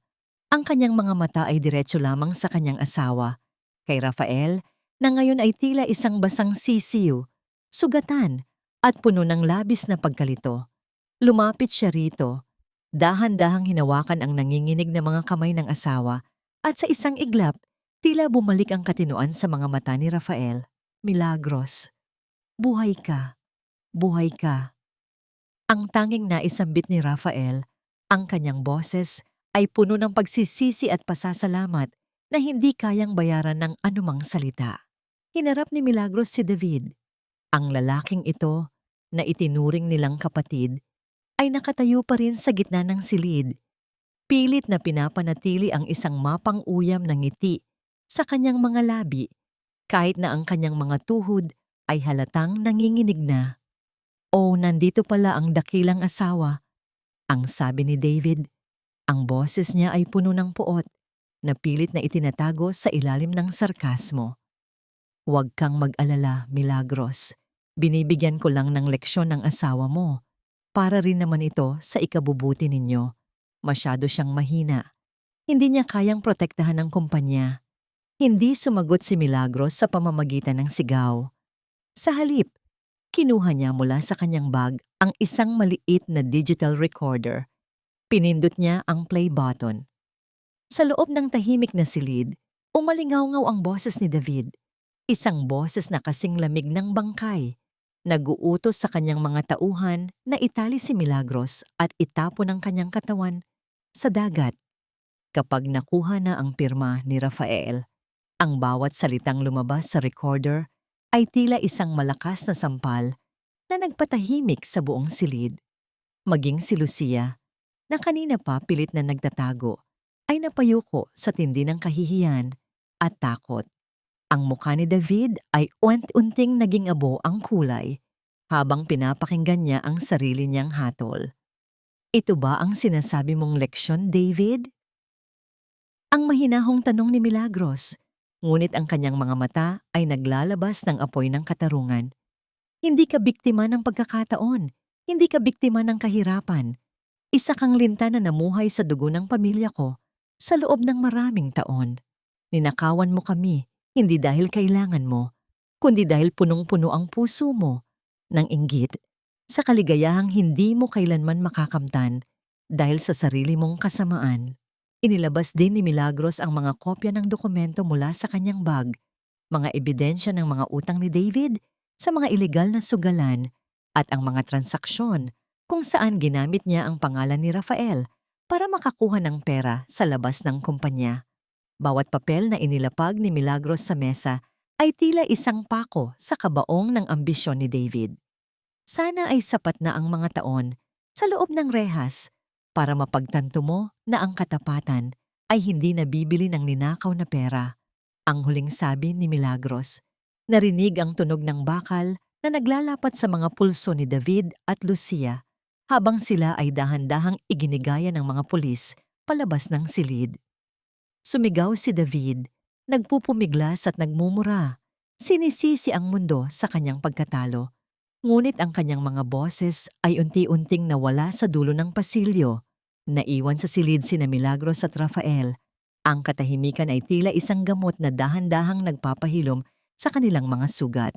Ang kanyang mga mata ay diretso lamang sa kanyang asawa, kay Rafael, na ngayon ay tila isang basang sisiw, sugatan, at puno ng labis na pagkalito. Lumapit siya rito. Dahan-dahang hinawakan ang nanginginig na mga kamay ng asawa at sa isang iglap, tila bumalik ang katinoan sa mga mata ni Rafael. Milagros, buhay ka, buhay ka. Ang tanging naisambit ni Rafael, ang kanyang boses ay puno ng pagsisisi at pasasalamat na hindi kayang bayaran ng anumang salita. Hinarap ni Milagros si David. Ang lalaking ito na itinuring nilang kapatid ay nakatayo pa rin sa gitna ng silid. Pilit na pinapanatili ang isang mapang-uyam na ngiti sa kanyang mga labi kahit na ang kanyang mga tuhod ay halatang nanginginig na. "Oh, nandito pala ang dakilang asawa," ang sabi ni David. Ang boses niya ay puno ng puot na pilit na itinatago sa ilalim ng sarkasmo. "Huwag kang mag-alala, Milagros. Binibigyan ko lang ng leksyon ng asawa mo. Para rin naman ito sa ikabubuti ninyo. Masyado siyang mahina. Hindi niya kayang protektahan ng kumpanya." Hindi sumagot si Milagros sa pamamagitan ng sigaw. Sa halip, kinuha niya mula sa kanyang bag ang isang maliit na digital recorder. Pinindot niya ang play button. Sa loob ng tahimik na silid, umalingaw-ngaw ang boses ni David. Isang boses na kasing lamig ng bangkay. Nag-uutos sa kanyang mga tauhan na itali si Milagros at itapon ang kanyang katawan sa dagat. Kapag nakuha na ang pirma ni Rafael, ang bawat salitang lumabas sa recorder ay tila isang malakas na sampal na nagpatahimik sa buong silid. Maging si Lucia, na kanina pa pilit na nagtatago, ay napayuko sa tindi ng kahihiyan at takot. Ang mukha ni David ay unti-unting naging abo ang kulay habang pinapakinggan niya ang sarili niyang hatol. "Ito ba ang sinasabi mong leksyon, David?" Ang mahinahong tanong ni Milagros, ngunit ang kanyang mga mata ay naglalabas ng apoy ng katarungan. Hindi ka biktima ng pagkakataon. Hindi ka biktima ng kahirapan. Isa kang linta na namuhay sa dugo ng pamilya ko sa loob ng maraming taon. Ninakawan mo kami, hindi dahil kailangan mo, kundi dahil punong-puno ang puso mo ng inggit sa kaligayahang hindi mo kailanman makakamtan dahil sa sarili mong kasamaan. Inilabas din ni Milagros ang mga kopya ng dokumento mula sa kanyang bag, mga ebidensya ng mga utang ni David sa mga ilegal na sugalan at ang mga transaksyon kung saan ginamit niya ang pangalan ni Rafael para makakuha ng pera sa labas ng kumpanya. Bawat papel na inilapag ni Milagros sa mesa ay tila isang pako sa kabaong ng ambisyon ni David. Sana ay sapat na ang mga taon sa loob ng rehas para mapagtanto mo na ang katapatan ay hindi nabibili ng ninakaw na pera. Ang huling sabi ni Milagros. Narinig ang tunog ng bakal na naglalapat sa mga pulso ni David at Lucia habang sila ay dahan-dahang iginigaya ng mga pulis palabas ng silid. Sumigaw si David, nagpupumiglas at nagmumura. Sinisisi ang mundo sa kanyang pagkatalo. Ngunit ang kanyang mga boses ay unti-unting nawala sa dulo ng pasilyo. Naiwan sa silid sina Milagros at Rafael. Ang katahimikan ay tila isang gamot na dahan-dahang nagpapahilom sa kanilang mga sugat.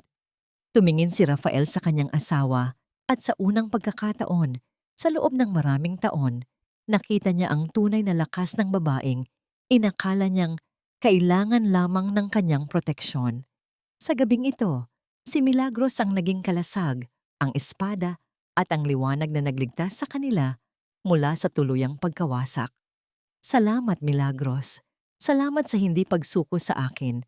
Tumingin si Rafael sa kanyang asawa at sa unang pagkakataon, sa loob ng maraming taon, nakita niya ang tunay na lakas ng babaeng inakala niyang kailangan lamang ng kanyang proteksyon. Sa gabing ito, si Milagros ang naging kalasag, ang espada at ang liwanag na nagligtas sa kanila mula sa tuluyang pagkawasak. Salamat, Milagros. Salamat sa hindi pagsuko sa akin.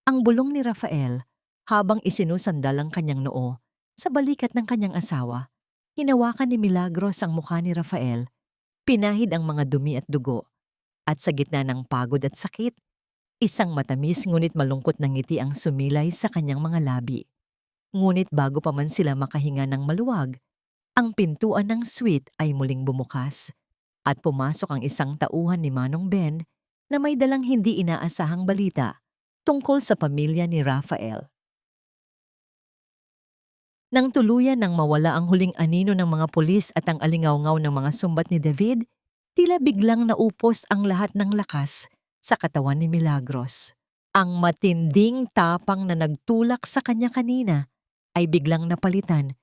Ang bulong ni Rafael habang isinusandal ang kanyang noo sa balikat ng kanyang asawa. Hinawakan ni Milagros ang mukha ni Rafael, pinahid ang mga dumi at dugo, at sa gitna ng pagod at sakit, isang matamis ngunit malungkot na ngiti ang sumilay sa kanyang mga labi. Ngunit bago pa man sila makahinga ng maluwag, ang pintuan ng suite ay muling bumukas at pumasok ang isang tauhan ni Manong Ben na may dalang hindi inaasahang balita tungkol sa pamilya ni Rafael. Nang tuluyan nang mawala ang huling anino ng mga pulis at ang alingaw-ngaw ng mga sumbat ni David, tila biglang naupos ang lahat ng lakas sa katawan ni Milagros. Ang matinding tapang na nagtulak sa kanya kanina ay biglang napalitan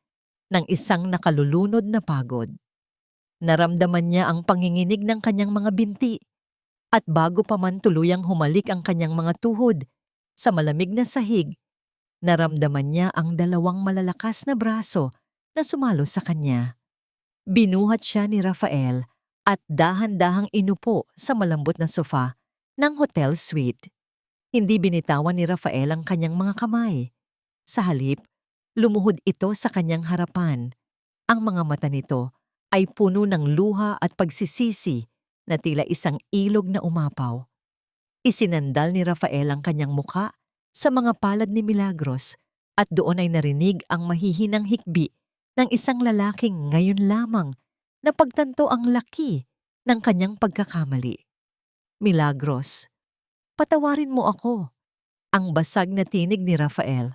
ng isang nakalulunod na pagod. Naramdaman niya ang panginginig ng kanyang mga binti at bago pa man tuluyang humalik ang kanyang mga tuhod sa malamig na sahig, naramdaman niya ang dalawang malalakas na braso na sumalo sa kanya. Binuhat siya ni Rafael at dahan-dahang inupo sa malambot na sofa ng hotel suite. Hindi binitawan ni Rafael ang kanyang mga kamay. Sa halip, lumuhod ito sa kanyang harapan. Ang mga mata nito ay puno ng luha at pagsisisi na tila isang ilog na umapaw. Isinandal ni Rafael ang kanyang mukha sa mga palad ni Milagros at doon ay narinig ang mahihinang hikbi ng isang lalaking ngayon lamang napagtanto ang laki ng kanyang pagkakamali. Milagros, patawarin mo ako. Ang basag na tinig ni Rafael.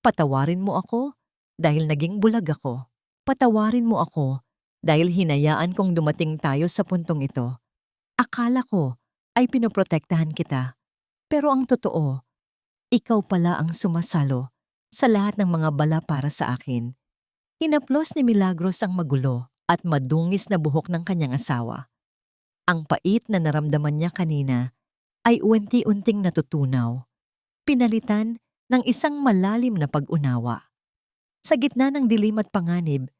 Patawarin mo ako dahil naging bulag ako. Patawarin mo ako dahil hinayaan kong dumating tayo sa puntong ito. Akala ko ay pinoprotektahan kita. Pero ang totoo, ikaw pala ang sumasalo sa lahat ng mga bala para sa akin. Hinaplos ni Milagros ang magulo at madungis na buhok ng kanyang asawa. Ang pait na naramdaman niya kanina ay unti-unting natutunaw, pinalitan ng isang malalim na pag-unawa. Sa gitna ng dilim at panganib,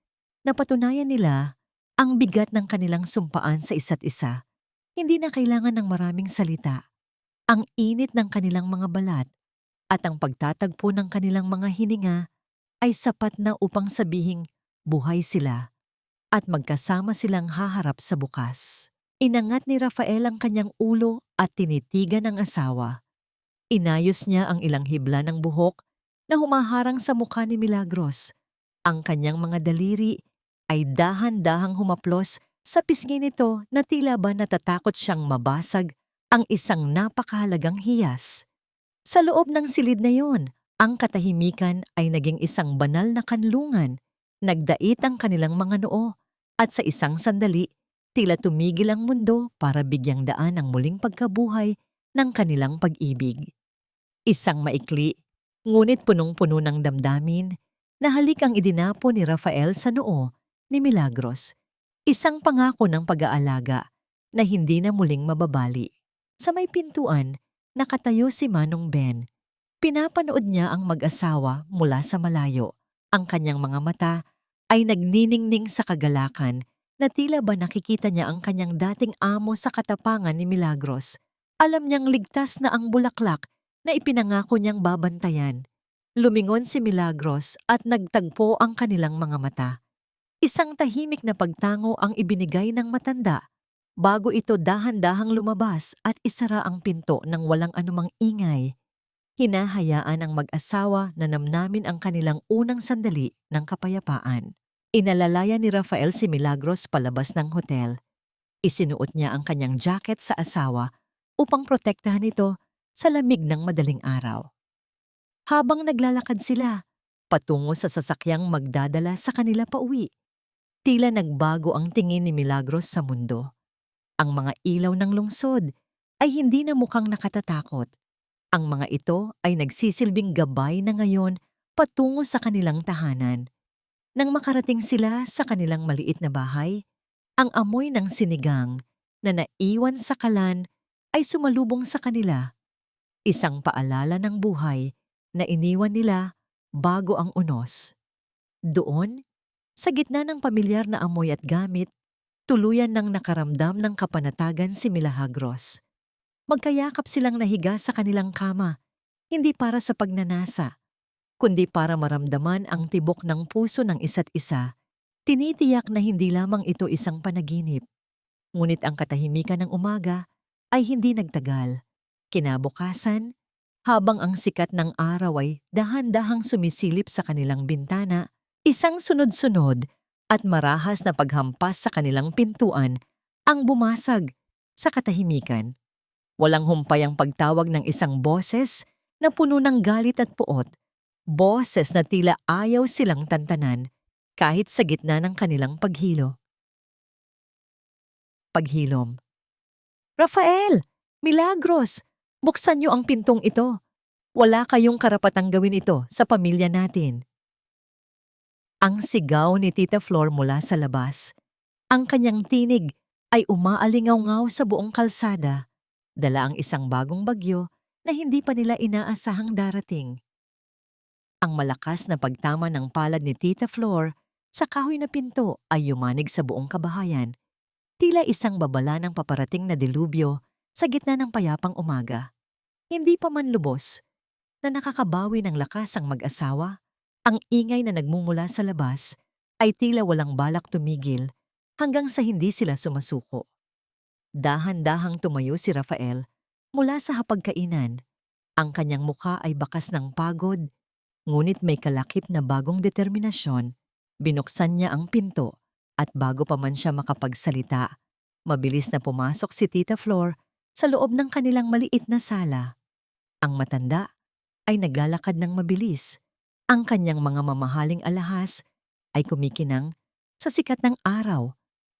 napatunayan nila ang bigat ng kanilang sumpaan sa isa't isa. Hindi na kailangan ng maraming salita. Ang init ng kanilang mga balat at ang pagtatagpo ng kanilang mga hininga ay sapat na upang sabihing buhay sila at magkasama silang haharap sa bukas. Inangat ni Rafael ang kanyang ulo at tinitigan ang asawa. Inayos niya ang ilang hibla ng buhok na humaharang sa mukha ni Milagros. Ang kanyang mga daliri ay dahan-dahang humaplos sa pisngi nito na tila ba natatakot siyang mabasag ang isang napakahalagang hiyas. Sa loob ng silid na yon, ang katahimikan ay naging isang banal na kanlungan. Nagdait ang kanilang mga noo at sa isang sandali, tila tumigil ang mundo para bigyang daan ang muling pagkabuhay ng kanilang pag-ibig. Isang maikli, ngunit punong-puno ng damdamin, na halik ang idinapo ni Rafael sa noo ni Milagros. Isang pangako ng pag-aalaga na hindi na muling mababali. Sa may pintuan, nakatayo si Manong Ben. Pinapanood niya ang mag-asawa mula sa malayo. Ang kanyang mga mata ay nagniningning sa kagalakan na tila ba nakikita niya ang kanyang dating amo sa katapangan ni Milagros. Alam niyang ligtas na ang bulaklak na ipinangako niyang babantayan. Lumingon si Milagros at nagtagpo ang kanilang mga mata. Isang tahimik na pagtango ang ibinigay ng matanda bago ito dahan-dahang lumabas at isara ang pinto ng walang anumang ingay. Hinahayaan ang mag-asawa na namnamin ang kanilang unang sandali ng kapayapaan. Inalalaya ni Rafael si Milagros palabas ng hotel. Isinuot niya ang kanyang jacket sa asawa upang protektahan ito sa lamig ng madaling araw. Habang naglalakad sila, patungo sa sasakyang magdadala sa kanila pauwi, tila nagbago ang tingin ni Milagros sa mundo. Ang mga ilaw ng lungsod ay hindi na mukhang nakatatakot. Ang mga ito ay nagsisilbing gabay na ngayon patungo sa kanilang tahanan. Nang makarating sila sa kanilang maliit na bahay, ang amoy ng sinigang na naiwan sa kalan ay sumalubong sa kanila. Isang paalala ng buhay na iniwan nila bago ang unos. Doon, Sa gitna ng pamilyar na amoy at gamit, tuluyan nang nakaramdam ng kapanatagan si Milagros. Magkayakap silang nahiga sa kanilang kama, hindi para sa pagnanasa, kundi para maramdaman ang tibok ng puso ng isa't isa. Tinitiyak na hindi lamang ito isang panaginip, ngunit ang katahimikan ng umaga ay hindi nagtagal. Kinabukasan, habang ang sikat ng araw ay dahan-dahang sumisilip sa kanilang bintana, isang sunod-sunod at marahas na paghampas sa kanilang pintuan ang bumasag sa katahimikan. Walang humpay ang pagtawag ng isang boses na puno ng galit at puot, boses na tila ayaw silang tantanan kahit sa gitna ng kanilang paghilom. Rafael! Milagros! Buksan niyo ang pintong ito. Wala kayong karapatang gawin ito sa pamilya natin. Ang sigaw ni Tita Flor mula sa labas. Ang kanyang tinig ay umaalingaw-ngaw sa buong kalsada. Dala ang isang bagong bagyo na hindi pa nila inaasahang darating. Ang malakas na pagtama ng palad ni Tita Flor sa kahoy na pinto ay yumanig sa buong kabahayan. Tila isang babala ng paparating na dilubyo sa gitna ng payapang umaga. Hindi pa man lubos na nakakabawi ng lakas ang mag-asawa, ang ingay na nagmumula sa labas ay tila walang balak tumigil hanggang sa hindi sila sumasuko. Dahan-dahang tumayo si Rafael mula sa hapagkainan. Ang kanyang mukha ay bakas ng pagod, ngunit may kalakip na bagong determinasyon. Binuksan niya ang pinto at bago pa man siya makapagsalita, mabilis na pumasok si Tita Flor sa loob ng kanilang maliit na sala. Ang matanda ay naglalakad ng mabilis. Ang kanyang mga mamahaling alahas ay kumikinang sa sikat ng araw,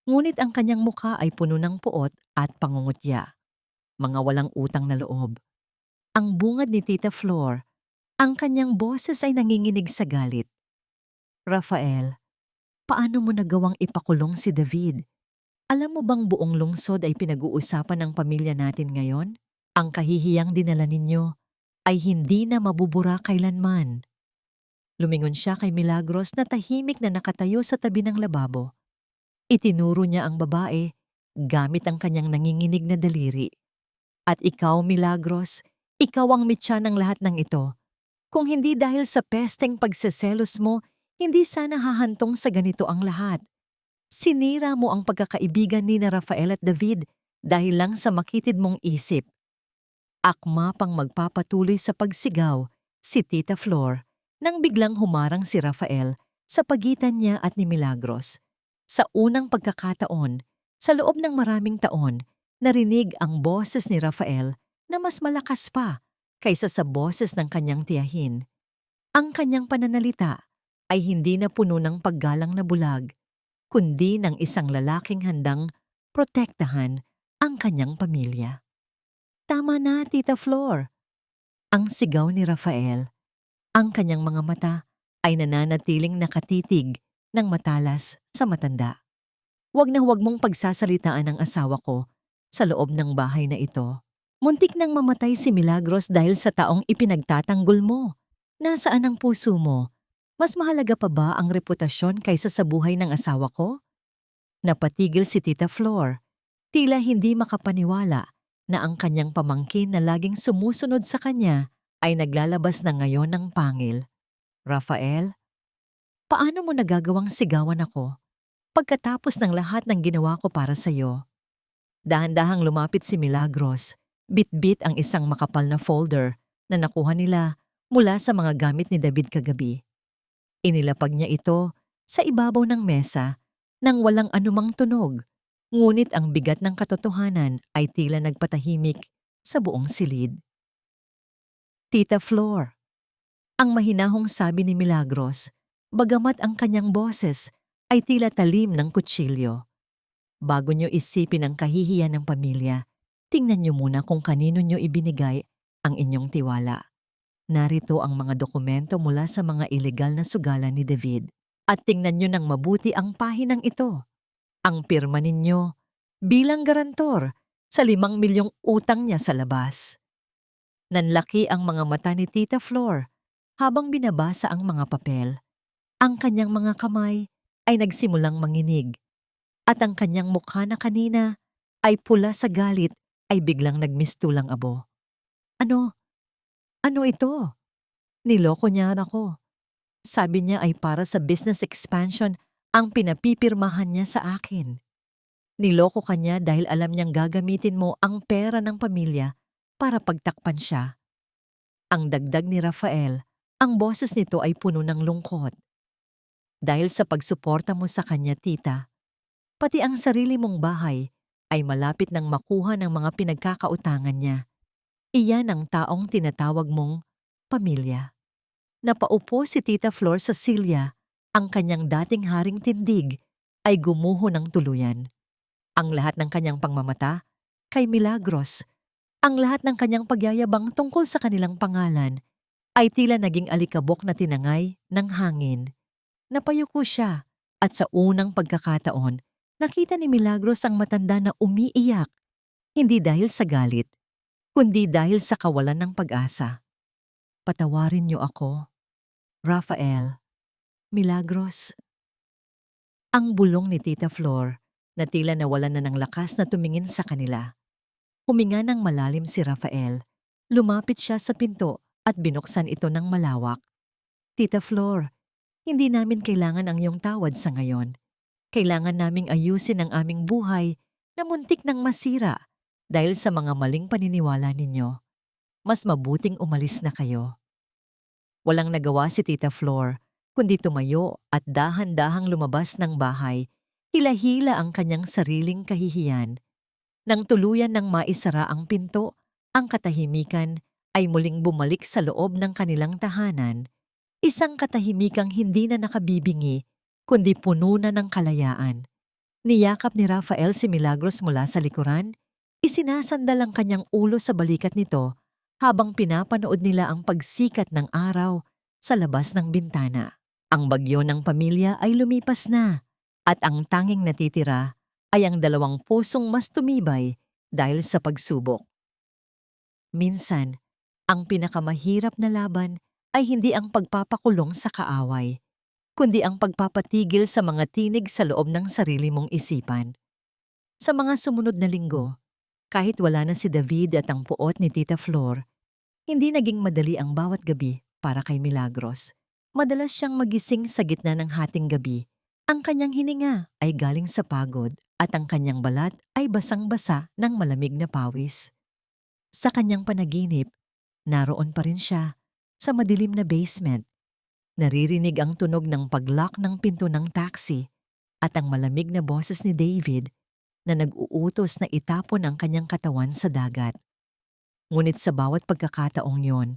ngunit ang kanyang mukha ay puno ng puot at pangungutya. Mga walang utang na loob. Ang bungad ni Tita Flor, ang kanyang boses ay nanginginig sa galit. Rafael, paano mo nagawang ipakulong si David? Alam mo bang buong lungsod ay pinag-uusapan ng pamilya natin ngayon? Ang kahihiyang dinala ninyo ay hindi na mabubura kailanman. Lumingon siya kay Milagros na tahimik na nakatayo sa tabi ng lababo. Itinuro niya ang babae gamit ang kanyang nanginginig na daliri. At ikaw, Milagros, ikaw ang mitya ng lahat ng ito. Kung hindi dahil sa pesteng pagseselos mo, hindi sana hahantong sa ganito ang lahat. Sinira mo ang pagkakaibigan ni na Rafael at David dahil lang sa makitid mong isip. Akma pang magpapatuloy sa pagsigaw si Tita Flor nang biglang humarang si Rafael sa pagitan niya at ni Milagros. Sa unang pagkakataon, sa loob ng maraming taon, narinig ang boses ni Rafael na mas malakas pa kaysa sa boses ng kanyang tiyahin. Ang kanyang pananalita ay hindi na puno ng paggalang na bulag, kundi ng isang lalaking handang protektahan ang kanyang pamilya. Tama na, Tita Flor. Ang sigaw ni Rafael. Ang kanyang mga mata ay nananatiling nakatitig ng matalas sa matanda. Huwag na huwag mong pagsasalitaan ang asawa ko sa loob ng bahay na ito. Muntik nang mamatay si Milagros dahil sa taong ipinagtatanggol mo. Nasaan ang puso mo? Mas mahalaga pa ba ang reputasyon kaysa sa buhay ng asawa ko? Napatigil si Tita Flor. Tila hindi makapaniwala na ang kanyang pamangkin na laging sumusunod sa kanya ay naglalabas na ngayon ng pangil. Rafael, paano mo nagagawang sigawan ako pagkatapos ng lahat ng ginawa ko para sa iyo? Dahan-dahang lumapit si Milagros, bit-bit ang isang makapal na folder na nakuha nila mula sa mga gamit ni David kagabi. Inilapag niya ito sa ibabaw ng mesa nang walang anumang tunog. Ngunit ang bigat ng katotohanan ay tila nagpatahimik sa buong silid. Tita Flor, ang mahinahong sabi ni Milagros, bagamat ang kanyang boses ay tila talim ng kutsilyo. Bago niyo isipin ang kahihiyan ng pamilya, tingnan niyo muna kung kanino niyo ibinigay ang inyong tiwala. Narito ang mga dokumento mula sa mga ilegal na sugalan ni David. At tingnan niyo ng mabuti ang pahinang ito. Ang pirma ninyo bilang garantor sa 5 milyong utang niya sa labas. Nanlaki ang mga mata ni Tita Flor habang binabasa ang mga papel. Ang kanyang mga kamay ay nagsimulang manginig at ang kanyang mukha na kanina ay pula sa galit ay biglang nagmistulang abo. Ano? Ano ito? Niloko niya ako. Sabi niya ay para sa business expansion ang pinapipirmahan niya sa akin. Niloko ka niya dahil alam niyang gagamitin mo ang pera ng pamilya para pagtakpan siya. Ang dagdag ni Rafael, ang boses nito ay puno ng lungkot. Dahil sa pagsuporta mo sa kanya, tita, pati ang sarili mong bahay ay malapit nang makuha ng mga pinagkakautangan niya. Iyan ang taong tinatawag mong pamilya. Napaupo si Tita Flor sa silya, ang kanyang dating haring tindig ay gumuho ng tuluyan. Ang lahat ng kanyang pangmamata kay Milagros, ang lahat ng kanyang pagyayabang tungkol sa kanilang pangalan ay tila naging alikabok na tinangay ng hangin. Napayuko siya at sa unang pagkakataon, nakita ni Milagros ang matanda na umiiyak, hindi dahil sa galit, kundi dahil sa kawalan ng pag-asa. Patawarin niyo ako, Rafael. Milagros. Ang bulong ni Tita Flor na tila nawalan na ng lakas na tumingin sa kanila. Huminga ng malalim si Rafael. Lumapit siya sa pinto at binuksan ito ng malawak. Tita Flor, hindi namin kailangan ang iyong tawad sa ngayon. Kailangan naming ayusin ang aming buhay na muntik nang masira dahil sa mga maling paniniwala ninyo. Mas mabuting umalis na kayo. Walang nagawa si Tita Flor, kundi tumayo at dahan-dahang lumabas ng bahay, hila-hila ang kanyang sariling kahihiyan. Nang tuluyan ng maisara ang pinto, ang katahimikan ay muling bumalik sa loob ng kanilang tahanan, isang katahimikang hindi na nakabibingi, kundi puno na ng kalayaan. Niyakap ni Rafael si Milagros mula sa likuran, isinasandal ang kanyang ulo sa balikat nito habang pinapanood nila ang pagsikat ng araw sa labas ng bintana. Ang bagyo ng pamilya ay lumipas na at ang tanging natitira ay ang dalawang pusong mas tumibay dahil sa pagsubok. Minsan, ang pinakamahirap na laban ay hindi ang pagpapakulong sa kaaway, kundi ang pagpapatigil sa mga tinig sa loob ng sarili mong isipan. Sa mga sumunod na linggo, kahit wala na si David at ang puot ni Tita Flor, hindi naging madali ang bawat gabi para kay Milagros. Madalas siyang magising sa gitna ng hating gabi. Ang kanyang hininga ay galing sa pagod at ang kanyang balat ay basang-basa ng malamig na pawis. Sa kanyang panaginip, naroon pa rin siya sa madilim na basement. Naririnig ang tunog ng pag-lock ng pinto ng taxi at ang malamig na boses ni David na nag-uutos na itapon ang kanyang katawan sa dagat. Ngunit sa bawat pagkakataong yon,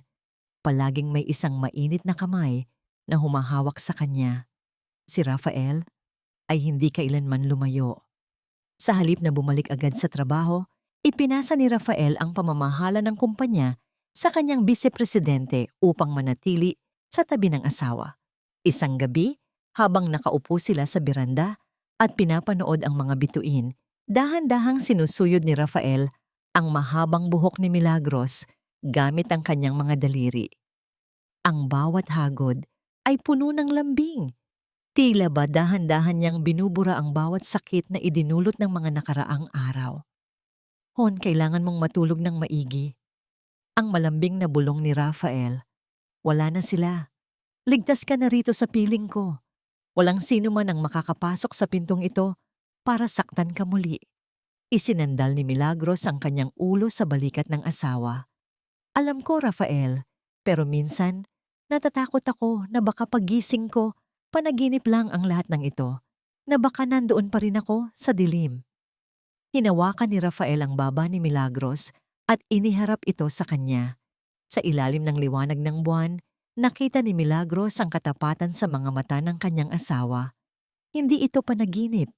palaging may isang mainit na kamay na humahawak sa kanya. Si Rafael ay hindi kailanman lumayo. Sa halip na bumalik agad sa trabaho, ipinasa ni Rafael ang pamamahala ng kumpanya sa kanyang vice-presidente upang manatili sa tabi ng asawa. Isang gabi, habang nakaupo sila sa beranda at pinapanood ang mga bituin, dahan-dahang sinusuyod ni Rafael ang mahabang buhok ni Milagros gamit ang kanyang mga daliri. Ang bawat hagod ay puno ng lambing. Tila ba dahan-dahan niyang binubura ang bawat sakit na idinulot ng mga nakaraang araw. Hon, kailangan mong matulog ng maigi. Ang malambing na bulong ni Rafael. Wala na sila. Ligtas ka na rito sa piling ko. Walang sino man ang makakapasok sa pintong ito para saktan ka muli. Isinandal ni Milagros ang kanyang ulo sa balikat ng asawa. Alam ko, Rafael, pero minsan, natatakot ako na baka pagising ko, panaginip lang ang lahat ng ito, na baka nandoon pa rin ako sa dilim. Hinawakan ni Rafael ang baba ni Milagros at iniharap ito sa kanya. Sa ilalim ng liwanag ng buwan, nakita ni Milagros ang katapatan sa mga mata ng kanyang asawa. Hindi ito panaginip.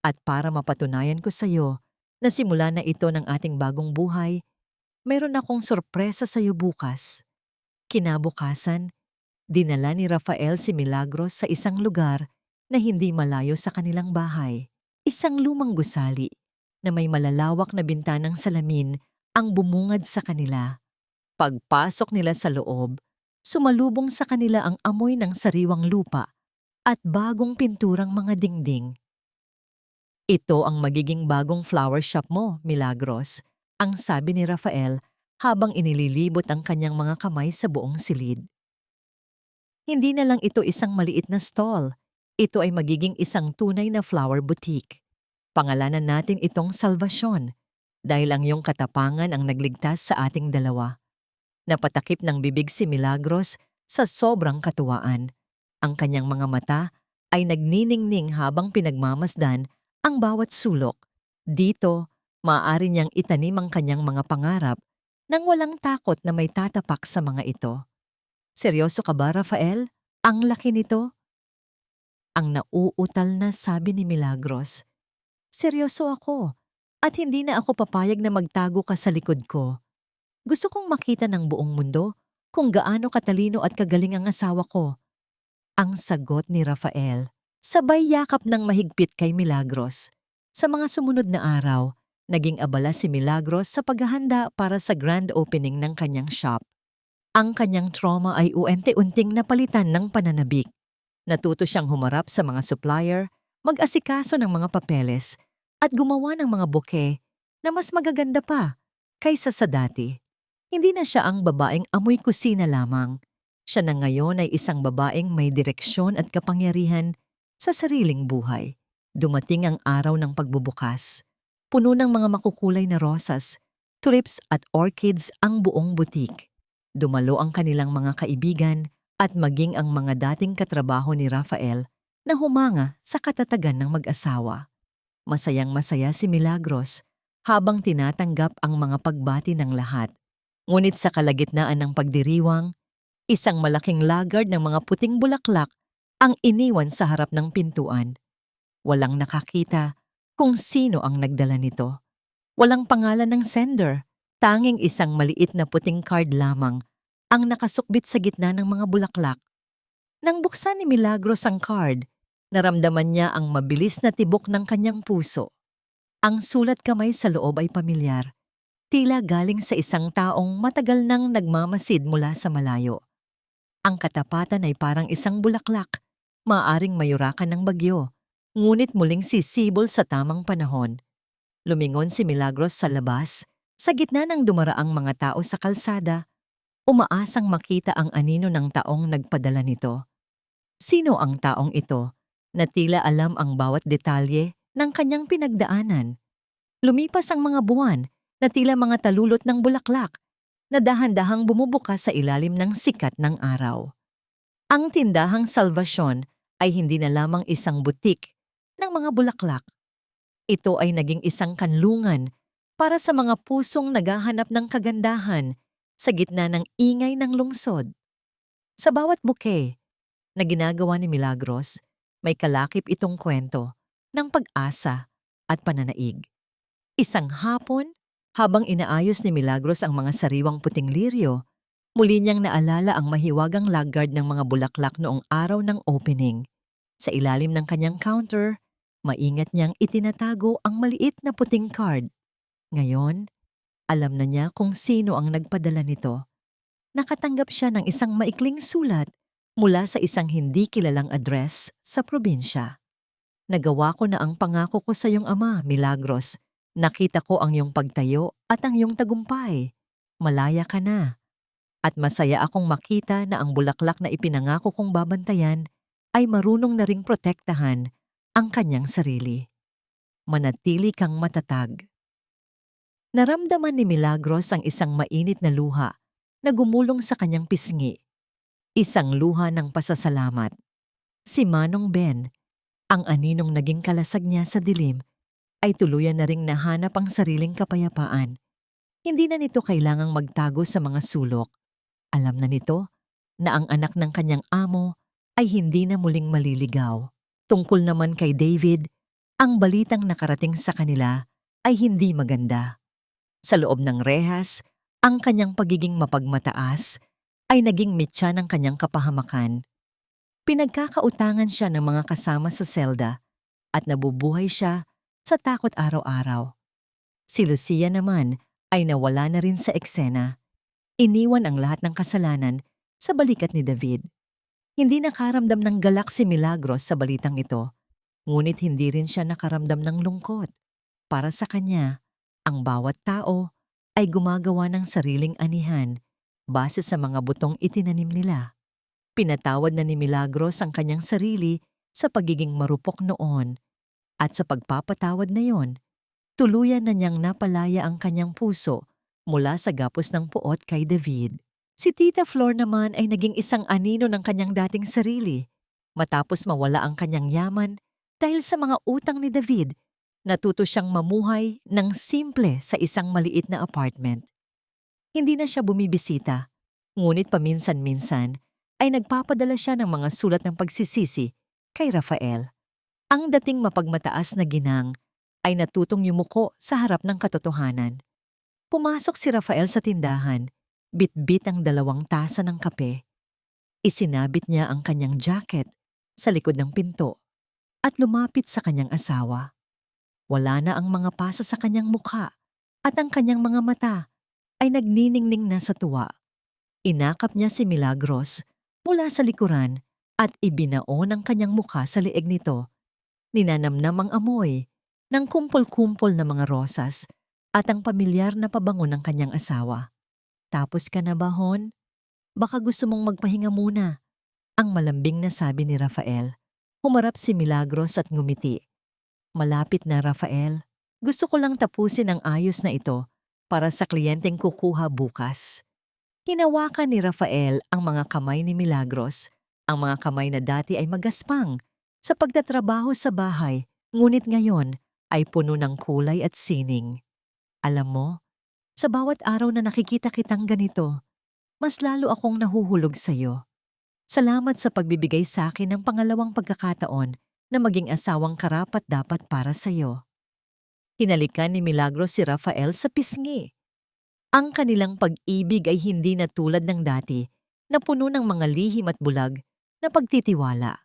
At para mapatunayan ko sa iyo na simula na ito ng ating bagong buhay, mayroon akong sorpresa sa iyo bukas. Kinabukasan, dinala ni Rafael si Milagros sa isang lugar na hindi malayo sa kanilang bahay. Isang lumang gusali na may malalawak na bintanang salamin ang bumungad sa kanila. Pagpasok nila sa loob, sumalubong sa kanila ang amoy ng sariwang lupa at bagong pinturang mga dingding. Ito ang magiging bagong flower shop mo, Milagros, ang sabi ni Rafael habang inililibot ang kanyang mga kamay sa buong silid. Hindi na lang ito isang maliit na stall. Ito ay magiging isang tunay na flower boutique. Pangalanan natin itong Salvasyon dahil ang iyong katapangan ang nagligtas sa ating dalawa. Napatakip ng bibig si Milagros sa sobrang katuwaan. Ang kanyang mga mata ay nagniningning habang pinagmamasdan ang bawat sulok. Dito, maaari niyang itanim ang kanyang mga pangarap nang walang takot na may tatapak sa mga ito. Seryoso ka ba, Rafael? Ang laki nito? Ang nauutal na sabi ni Milagros. Seryoso ako at hindi na ako papayag na magtago ka sa likod ko. Gusto kong makita ng buong mundo kung gaano katalino at kagaling ang asawa ko. Ang sagot ni Rafael, sabay yakap ng mahigpit kay Milagros. Sa mga sumunod na araw, naging abala si Milagros sa paghahanda para sa grand opening ng kanyang shop. Ang kanyang trauma ay unti-unting napalitan ng pananabik. Natuto siyang humarap sa mga supplier, mag-asikaso ng mga papeles, at gumawa ng mga bouquet na mas magaganda pa kaysa sa dati. Hindi na siya ang babaeng amoy kusina lamang. Siya na ngayon ay isang babaeng may direksyon at kapangyarihan sa sariling buhay. Dumating ang araw ng pagbubukas. Puno ng mga makukulay na rosas, tulips at orchids ang buong butik. Dumalo ang kanilang mga kaibigan at maging ang mga dating katrabaho ni Rafael na humanga sa katatagan ng mag-asawa. Masayang-masaya si Milagros habang tinatanggap ang mga pagbati ng lahat. Ngunit sa kalagitnaan ng pagdiriwang, isang malaking lagard ng mga puting bulaklak ang iniwan sa harap ng pintuan. Walang nakakita kung sino ang nagdala nito. Walang pangalan ng sender, tanging isang maliit na puting card lamang ang nakasukbit sa gitna ng mga bulaklak. Nang buksan ni Milagros ang card, naramdaman niya ang mabilis na tibok ng kanyang puso. Ang sulat kamay sa loob ay pamilyar. Tila galing sa isang taong matagal nang nagmamasid mula sa malayo. Ang katapatan ay parang isang bulaklak, maaring mayurakan ng bagyo, ngunit muling sisibol sa tamang panahon. Lumingon si Milagros sa labas, sa gitna ng dumaraang mga tao sa kalsada, umaasang makita ang anino ng taong nagpadala nito. Sino ang taong ito na tila alam ang bawat detalye ng kanyang pinagdaanan? Lumipas ang mga buwan na tila mga talulot ng bulaklak na dahan-dahang bumubukas sa ilalim ng sikat ng araw. Ang tindahang Salvasyon ay hindi na lamang isang butik ng mga bulaklak. Ito ay naging isang kanlungan para sa mga pusong naghahanap ng kagandahan sa gitna ng ingay ng lungsod. Sa bawat bouquet na ginagawa ni Milagros, may kalakip itong kwento ng pag-asa at pananaig. Isang hapon, habang inaayos ni Milagros ang mga sariwang puting liryo, muli niyang naalala ang mahiwagang lagard ng mga bulaklak noong araw ng opening. Sa ilalim ng kanyang counter, maingat niyang itinatago ang maliit na puting card. Ngayon, alam na niya kung sino ang nagpadala nito. Nakatanggap siya ng isang maikling sulat mula sa isang hindi kilalang address sa probinsya. Nagawa ko na ang pangako ko sa iyong ama, Milagros. Nakita ko ang iyong pagtayo at ang iyong tagumpay. Malaya ka na. At masaya akong makita na ang bulaklak na ipinangako kong babantayan ay marunong na ring protektahan ang kanyang sarili. Manatili kang matatag. Naramdaman ni Milagros ang isang mainit na luha na gumulong sa kanyang pisngi. Isang luha ng pasasalamat. Si Manong Ben, ang aninong naging kalasag niya sa dilim, ay tuluyan na ring nahanap ang sariling kapayapaan. Hindi na nito kailangang magtago sa mga sulok. Alam na nito na ang anak ng kanyang amo ay hindi na muling maliligaw. Tungkol naman kay David, ang balitang nakarating sa kanila ay hindi maganda. Sa loob ng rehas, ang kanyang pagiging mapagmataas ay naging mitya ng kanyang kapahamakan. Pinagkakautangan siya ng mga kasama sa selda at nabubuhay siya sa takot araw-araw. Si Lucia naman ay nawala na rin sa eksena. Iniwan ang lahat ng kasalanan sa balikat ni David. Hindi nakaramdam ng galak si Milagros sa balitang ito, ngunit hindi rin siya nakaramdam ng lungkot. Para sa kanya, ang bawat tao ay gumagawa ng sariling anihan base sa mga butong itinanim nila. Pinatawad na ni Milagros ang kanyang sarili sa pagiging marupok noon at sa pagpapatawad na yon, tuluyan na niyang napalaya ang kanyang puso mula sa gapos ng puot kay David. Si Tita Flor naman ay naging isang anino ng kanyang dating sarili. Matapos mawala ang kanyang yaman dahil sa mga utang ni David, natuto siyang mamuhay ng simple sa isang maliit na apartment. Hindi na siya bumibisita, ngunit paminsan-minsan ay nagpapadala siya ng mga sulat ng pagsisisi kay Rafael. Ang dating mapagmataas na ginang ay natutong yumuko sa harap ng katotohanan. Pumasok si Rafael sa tindahan, bitbit ang 2 tasa ng kape. Isinabit niya ang kanyang jacket sa likod ng pinto at lumapit sa kanyang asawa. Wala na ang mga pasa sa kanyang mukha at ang kanyang mga mata ay nagniningning na sa tuwa. Inakap niya si Milagros mula sa likuran at ibinaon ang kanyang mukha sa leeg nito. Ninanamnam ang amoy ng kumpol-kumpol na mga rosas at ang pamilyar na pabango ng kanyang asawa. "Tapos ka na ba, Hon? Baka gusto mong magpahinga muna," ang malambing na sabi ni Rafael. Humarap si Milagros at ngumiti. "Malapit na, Rafael. Gusto ko lang tapusin ang ayos na ito para sa kliyenteng kukuha bukas." Hinawakan ni Rafael ang mga kamay ni Milagros. Ang mga kamay na dati ay magaspang sa pagtatrabaho sa bahay, ngunit ngayon ay puno ng kulay at sining. "Alam mo, sa bawat araw na nakikita kitang ganito, mas lalo akong nahuhulog sa iyo. Salamat sa pagbibigay sa akin ng pangalawang pagkakataon na maging asawang karapat-dapat para sa iyo." Hinalikan ni Milagros si Rafael sa pisngi. Ang kanilang pag-ibig ay hindi na tulad ng dati na puno ng mga lihim at bulag na pagtitiwala.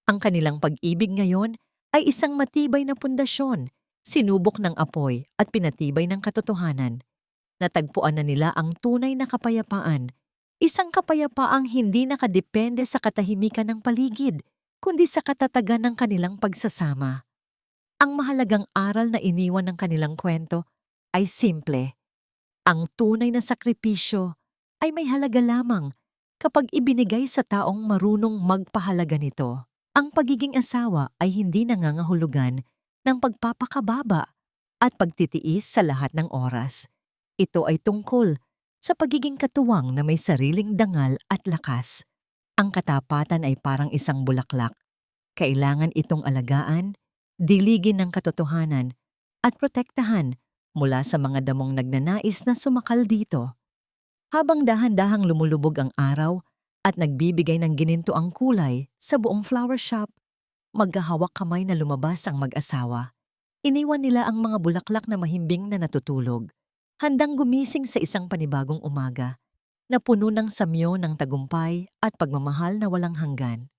Ang kanilang pag-ibig ngayon ay isang matibay na pundasyon, sinubok ng apoy at pinatibay ng katotohanan. Natagpuan na nila ang tunay na kapayapaan, isang kapayapaang hindi nakadepende sa katahimikan ng paligid, kundi sa katatagan ng kanilang pagsasama. Ang mahalagang aral na iniwan ng kanilang kwento ay simple. Ang tunay na sakripisyo ay may halaga lamang kapag ibinigay sa taong marunong magpahalaga nito. Ang pagiging asawa ay hindi nangangahulugan ng pagpapakababa at pagtitiis sa lahat ng oras. Ito ay tungkol sa pagiging katuwang na may sariling dangal at lakas. Ang katapatan ay parang isang bulaklak. Kailangan itong alagaan, diligin ng katotohanan, at protektahan mula sa mga damong nagnanais na sumakal dito. Habang dahan-dahang lumulubog ang araw at nagbibigay ng ginintoang kulay sa buong flower shop, magkahawak kamay na lumabas ang mag-asawa. Iniwan nila ang mga bulaklak na mahimbing na natutulog, handang gumising sa isang panibagong umaga na puno ng samyo ng tagumpay at pagmamahal na walang hanggan.